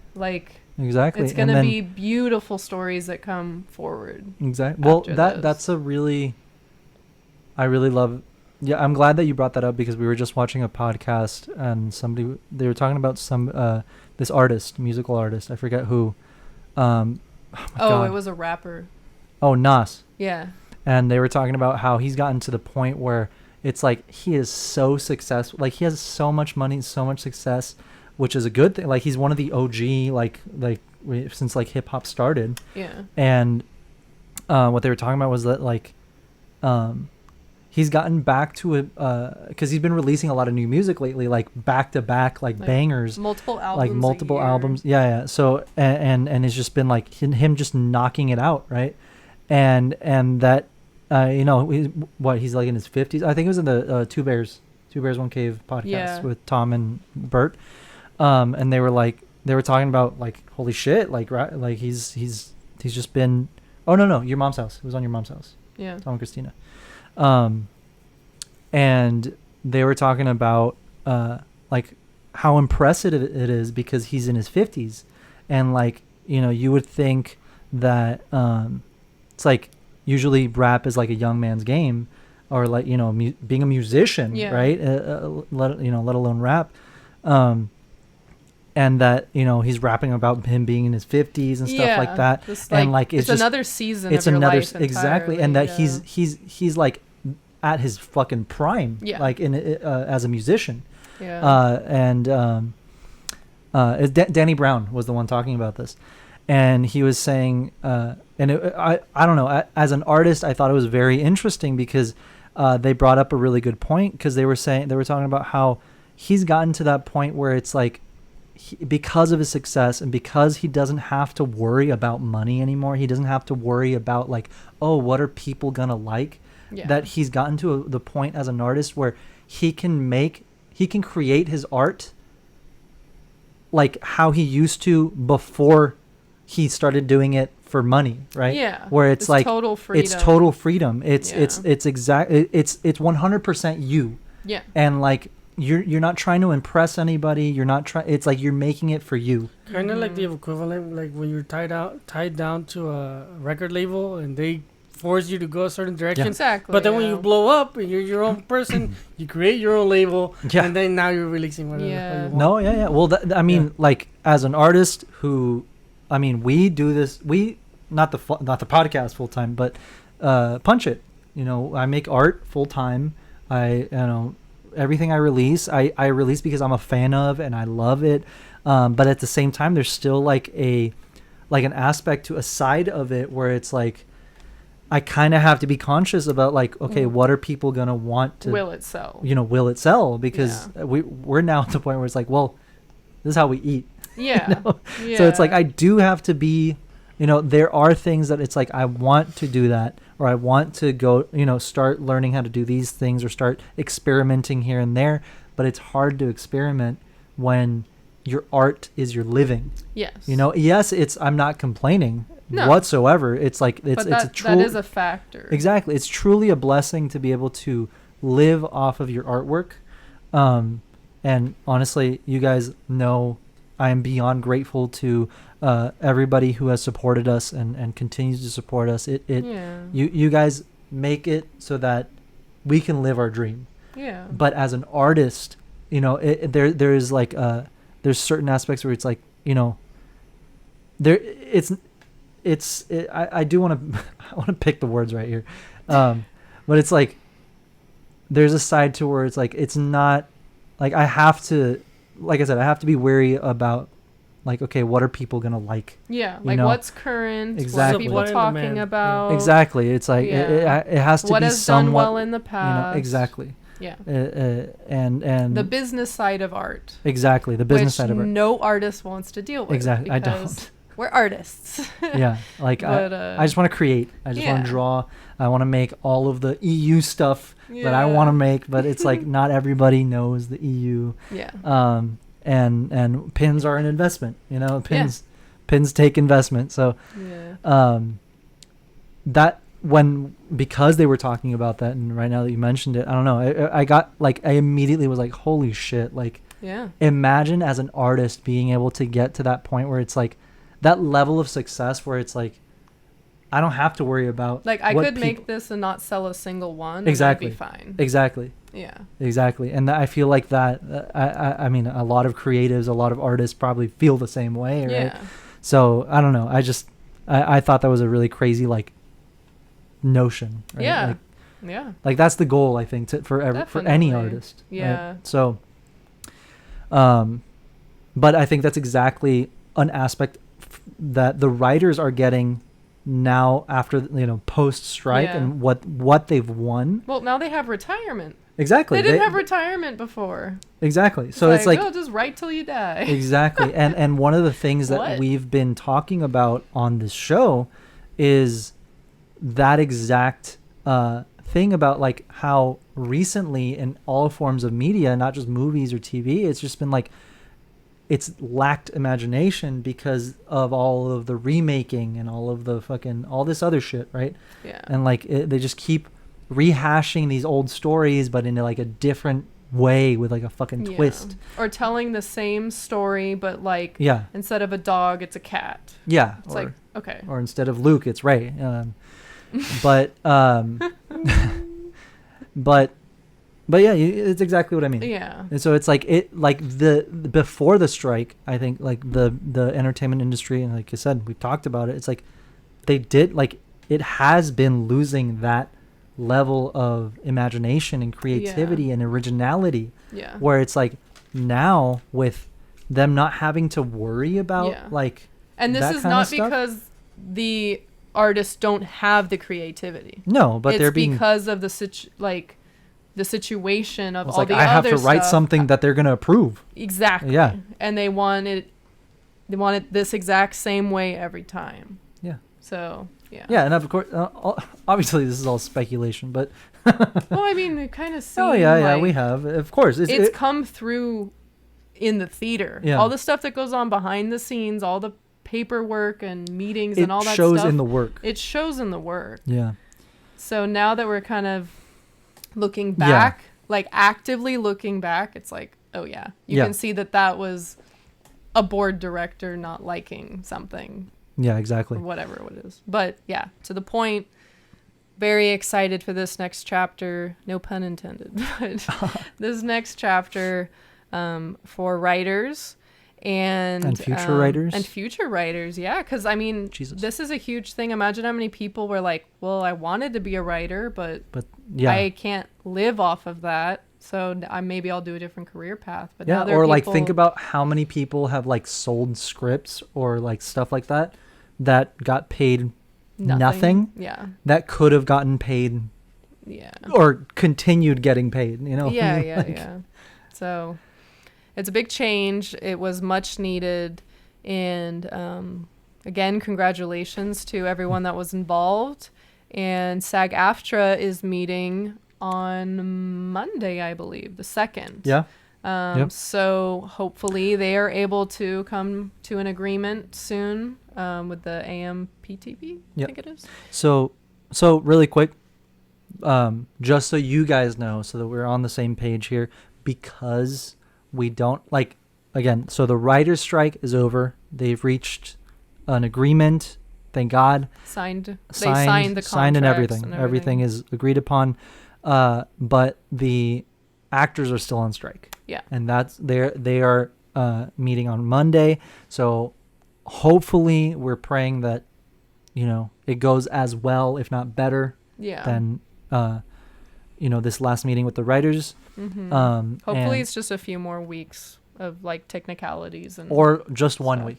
Exactly. It's going to be beautiful stories that come forward. Exactly. Well, that's a really, I really love. Yeah, I'm glad that you brought that up because we were just watching a podcast and they were talking about this artist, musical artist. I forget who. God. It was a rapper. Oh, Nas. Yeah. And they were talking about how he's gotten to the point where it's like he is so successful. Like he has so much money, so much success, which is a good thing. Like he's one of the OG, since like hip hop started. Yeah. And what they were talking about was that like he's gotten back to it because he's been releasing a lot of new music lately, like back to back, like bangers, multiple albums, like multiple albums. Yeah. So and it's just been like him just knocking it out, right? And that he's like in his 50s. I think it was in the Two Bears One Cave podcast with Tom and Bert. And they were talking about like, holy shit, like he's just been, oh no, Your Mom's House. It was on Your Mom's House. Yeah. Tom and Christina. And they were talking about, like how impressive it is because he's in his 50s and like, you would think that, it's like usually rap is like a young man's game or like, being a musician, right. Let alone rap. And that he's rapping about him being in his 50s and stuff like that, and like it's just another season. It's of your another life exactly, and that he's like at his fucking prime, like in as a musician. Yeah. Danny Brown was the one talking about this, and he was saying, I don't know, as an artist, I thought it was very interesting because they brought up a really good point because they were talking about how he's gotten to that point where it's like. Because of his success and because he doesn't have to worry about money anymore, he doesn't have to worry about like, oh, what are people gonna like? That he's gotten to the point as an artist where he can create his art like how he used to before he started doing it for money, right? Yeah. Where it's like total freedom. It's total freedom. It's 100% you. Yeah. And like you're not trying to impress anybody. You're not trying. It's like you're making it for you. Kind of like the equivalent, like when you're tied down to a record label and they force you to go a certain direction. Yeah. Exactly. But then when you blow up and you're your own person, you create your own label, and then now you're releasing whatever you want. No, yeah. Well, like as an artist who, we do this. We not the podcast full time, but Punch It. I make art full time. Everything I release because I'm a fan of and I love it. But at the same time, there's still like an aspect to a side of it where it's like, I kind of have to be conscious about like, okay, what are people going to want to, will it sell? Will it sell? Because we're now at the point where it's like, well, this is how we eat. Yeah. So it's like, I do have to be, there are things that it's like, I want to do that. Or I want to go, start learning how to do these things or start experimenting here and there. But it's hard to experiment when your art is your living. Yes. Yes, I'm not complaining whatsoever. It's like, it's a true. That is a factor. Exactly. It's truly a blessing to be able to live off of your artwork. And honestly, you guys know I am beyond grateful to everybody who has supported us and continues to support us. You guys make it so that we can live our dream. Yeah. But as an artist, there's like there's certain aspects where it's like I do want to pick the words right here, but it's like there's a side to where it's like it's not like I have to, like I said, I have to be wary about. Like, okay, what are people going to like? Yeah, like what's current? Exactly. What are people talking about? Exactly. It's like, it has to what be has somewhat... done well in the past? Exactly. Yeah. And the business side of art. Exactly, the business side of art. No artist wants to deal with. Exactly, I don't. We're artists. Yeah, like but, I just want to create. I just want to draw. I want to make all of the EU stuff that I want to make, but it's like not everybody knows the EU. Yeah. And pins are an investment. You know, pins take investment. So, that because they were talking about that, and right now that you mentioned it, I don't know. I got like I immediately was like, holy shit! Like, imagine as an artist being able to get to that point where it's like that level of success where it's like I don't have to worry about like I could make this and not sell a single one. Exactly. And that'd be fine. Exactly. Yeah. Exactly. And I feel like that. I mean, a lot of creatives, a lot of artists probably feel the same way, right? Yeah. So I don't know. I thought that was a really crazy like notion. Right? Yeah. Like, yeah. Like that's the goal, I think, for any artist. Yeah. Right? So. But I think that's exactly an aspect that the writers are getting now after post strike and what they've won. Well, now they have retirement. Exactly. They didn't have retirement before. Exactly. So it's like just write till you die. Exactly. And one of the things that we've been talking about on this show is that exact thing about like how recently in all forms of media, not just movies or TV, it's just been like it's lacked imagination because of all of the remaking and all of the fucking all this other shit, right? Yeah. And like they just keep rehashing these old stories, but in like a different way with like a fucking twist. Or telling the same story, but like instead of a dog, it's a cat. Yeah. It's like okay. Or instead of Luke, it's Ray. But yeah, it's exactly what I mean. Yeah. And so it's like the before the strike, I think like the entertainment industry, and like I said, we talked about it. It's like they did like it has been losing that level of imagination and creativity and originality. Yeah. Where it's like now with them not having to worry about like. And this is not because the artists don't have the creativity. No, but they're being because of the situation of all like, the I have other to write stuff. Something that they're gonna approve. Exactly. Yeah. And they want it this exact same way every time. Yeah. So yeah. Yeah, and of course, obviously this is all speculation, but. Well, I mean, it kind of seems. Oh yeah, we have, of course. It's come through in the theater. Yeah. All the stuff that goes on behind the scenes, all the paperwork and meetings and all that stuff. It shows in the work. It shows in the work. Yeah. So now that we're kind of looking back, like actively looking back, it's like, oh yeah, you can see that was a board director not liking something. Yeah, exactly. Or whatever it is. But yeah, to the point, very excited for this next chapter. No pun intended. But this next chapter for writers and future writers. And future writers, yeah. Because, I mean, this is a huge thing. Imagine how many people were like, well, I wanted to be a writer, but I can't live off of that. So maybe I'll do a different career path. But now there are like think about how many people have like sold scripts or like stuff like that got paid nothing. Yeah. That could have gotten paid. Yeah. Or continued getting paid, you know? Yeah. So it's a big change. It was much needed. And again, congratulations to everyone that was involved. And SAG-AFTRA is meeting on Monday, I believe, the 2nd. Yeah. So hopefully they are able to come to an agreement soon with the AMPTP, I think it is. So really quick, just so you guys know, so that we're on the same page here, because we don't like, again, so the writer's strike is over. They've reached an agreement. Thank God. They signed the contracts and everything. Everything is agreed upon. But the actors are still on strike. Yeah. And they are meeting on Monday. So hopefully we're praying that, it goes as well, if not better, than, this last meeting with the writers. Mm-hmm. Hopefully it's just a few more weeks of like technicalities or just 1 week.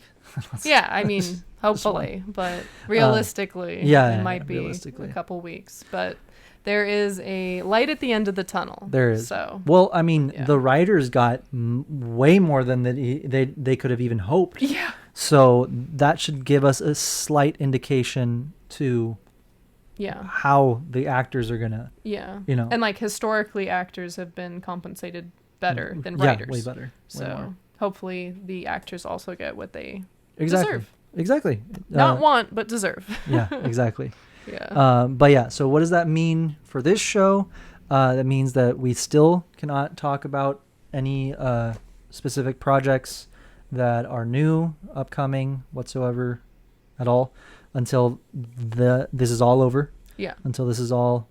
Yeah, I mean, hopefully, but realistically, it might be a couple weeks. But there is a light at the end of the tunnel. There is. So well, I mean, the writers got way more than they could have even hoped. Yeah. So that should give us a slight indication to how the actors are gonna. Yeah. You know. And like historically, actors have been compensated better than writers. Yeah, way better. So hopefully the actors also get what they deserve. Exactly. Not want, but deserve. Yeah, exactly. Yeah. But yeah, so what does that mean for this show? That means that we still cannot talk about any specific projects that are new, upcoming, whatsoever, at all, until this is all over. Yeah. Until this is all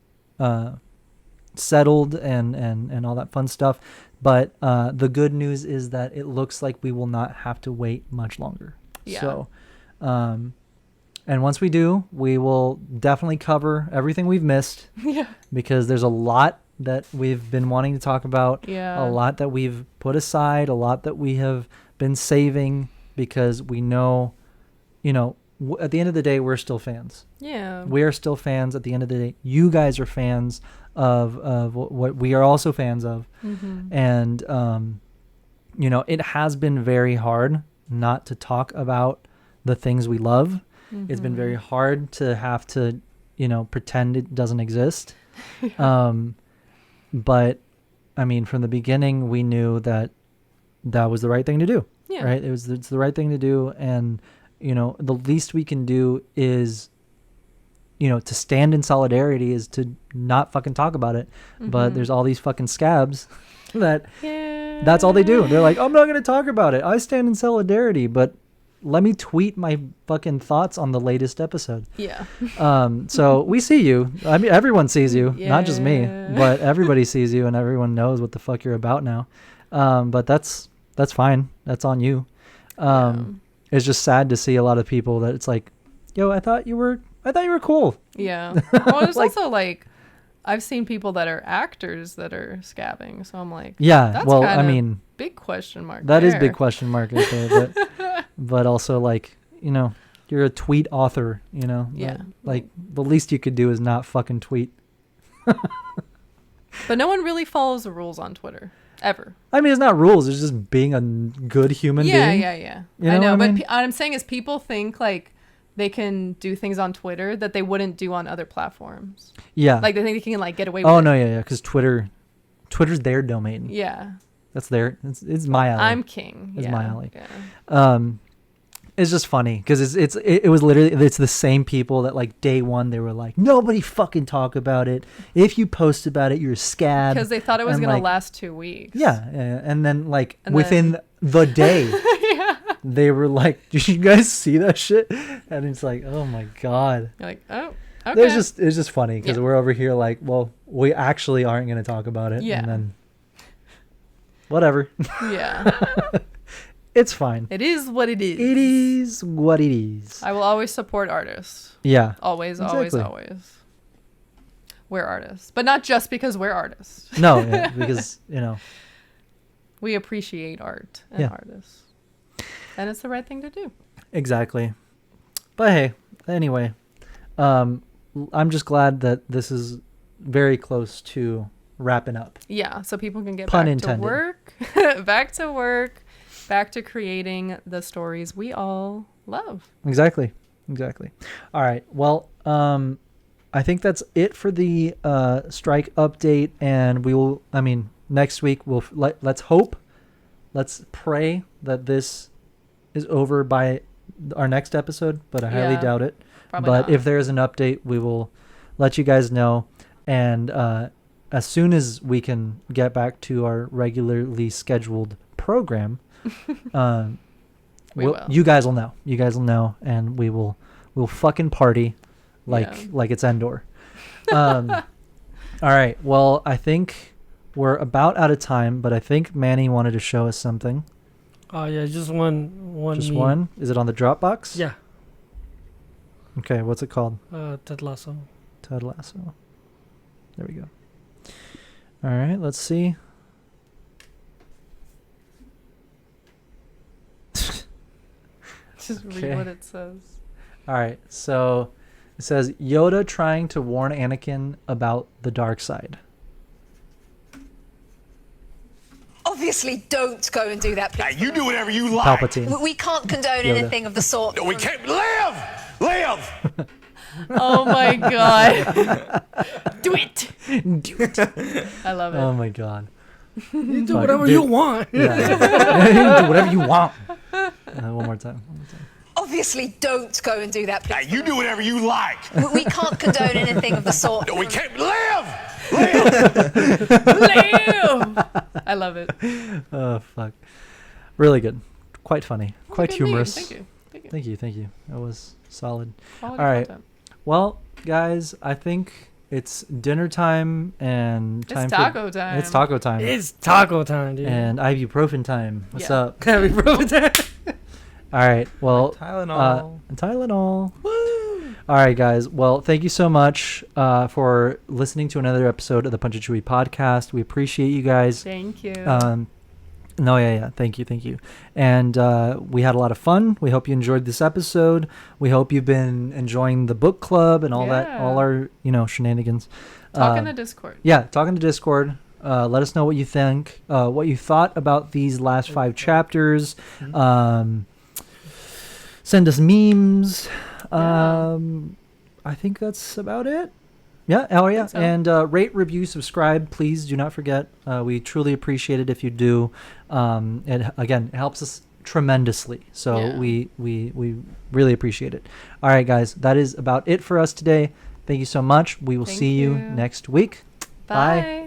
settled and all that fun stuff. But the good news is that it looks like we will not have to wait much longer. Yeah. So, and once we do, we will definitely cover everything we've missed. Yeah. Because there's a lot that we've been wanting to talk about. Yeah. A lot that we've put aside, a lot that we have been saving because we know, at the end of the day, we're still fans. Yeah. We are still fans at the end of the day. You guys are fans of what we are also fans of. Mm-hmm. And, it has been very hard not to talk about the things we love. Mm-hmm. It's been very hard to have to, pretend it doesn't exist. But I mean, from the beginning, we knew that was the right thing to do. Yeah. Right. It's the right thing to do. And, the least we can do is, to stand in solidarity is to not fucking talk about it. Mm-hmm. But there's all these fucking scabs that that's all they do. They're like, I'm not going to talk about it. I stand in solidarity, but let me tweet my fucking thoughts on the latest episode. Yeah. So we see you. I mean, everyone sees you, not just me, but everybody sees you and everyone knows what the fuck you're about now. But that's fine. That's on you. It's just sad to see a lot of people that it's like, yo, I thought you were cool. Yeah. Well, there's also like, I've seen people that are actors that are scabbing. So I'm like, yeah, that's well, I mean, big question mark. That is big question mark right there, but also like, you're a tweet author, Yeah. Like the least you could do is not fucking tweet. But no one really follows the rules on Twitter. Ever. I mean, it's not rules. It's just being a good human being. Yeah. You know I know, what but I mean? what I'm saying is people think like they can do things on Twitter that they wouldn't do on other platforms. Yeah. Like they think they can like get away with it. Oh, no, yeah. Because Twitter's their domain. Yeah. That's it's my alley. I'm king. It's my alley. Yeah. It's just funny because it was literally it's the same people that like day one they were like, nobody fucking talk about it. If you post about it, you're a scab. Because they thought it was And, gonna like, last 2 weeks. Yeah, and then like within the day, they were like, "Did you guys see that shit?" And it's like, oh my god. You're like, oh, okay. It's just funny because we're over here like, well, we actually aren't gonna talk about it. Yeah. And then whatever. Yeah. It's fine. It is what it is. It is what it is. I will always support artists. Yeah. Always, exactly. always. We're artists. But not just because we're artists. No, because, we appreciate art and artists. And it's the right thing to do. Exactly. But hey, anyway, I'm just glad that this is very close to wrapping up. Yeah, so people can get Pun back intended. to work. Back to creating the stories we all love. Exactly. All right. Well, I think that's it for the strike update, and we will. I mean, next week let's hope, let's pray that this is over by our next episode, but I highly doubt it. Probably but not. if there is an update, we will let you guys know, and as soon as we can get back to our regularly scheduled program. You guys will know, and we'll fucking party like it's Endor. All right. Well, I think we're about out of time, but I think Manny wanted to show us something. Oh yeah, just one. Just one? Is it on the Dropbox? Yeah. Okay. What's it called? Ted Lasso. Ted Lasso. There we go. All right. Let's see. Just read what it says. All right. So It says Yoda trying to warn Anakin about the dark side. Obviously, don't go and do that. Please. You do whatever you like. Palpatine. We can't condone Yoda. anything of the sort. We can't live. Oh my god. Do it. Do it. I love it. Oh my god. You do whatever you want. Yeah. Do whatever you want. One more time. Obviously, don't go and do that. Please. You do whatever you like. We can't condone anything of the sort. We can't live. I love it. Oh fuck. Really good. Quite funny. Quite Good meme. humorous. Thank you. Thank you. That was solid. Quality All right. content. Well, guys, I think it's dinner time and time It's taco time. It's taco time. It's taco time, dude. And ibuprofen time. What's Yeah. up? Ibuprofen time. All right. Well, Tylenol. Tylenol. Woo! All right, guys. Well, thank you so much for listening to another episode of the Punch It Chewie Podcast. We appreciate you guys. Thank you. No, yeah. Thank you. And we had a lot of fun. We hope you enjoyed this episode. We hope you've been enjoying the book club and all that, all our, shenanigans. Talk in the Discord. Yeah, talk in the Discord. Let us know what you think, what you thought about these last 5 chapters. Send us memes. I think that's about it. Yeah. Oh, yeah. So. And rate, review, subscribe. Please do not forget. We truly appreciate it if you do. It helps us tremendously. So we really appreciate it. All right, guys. That is about it for us today. Thank you so much. We will see you next week. Bye.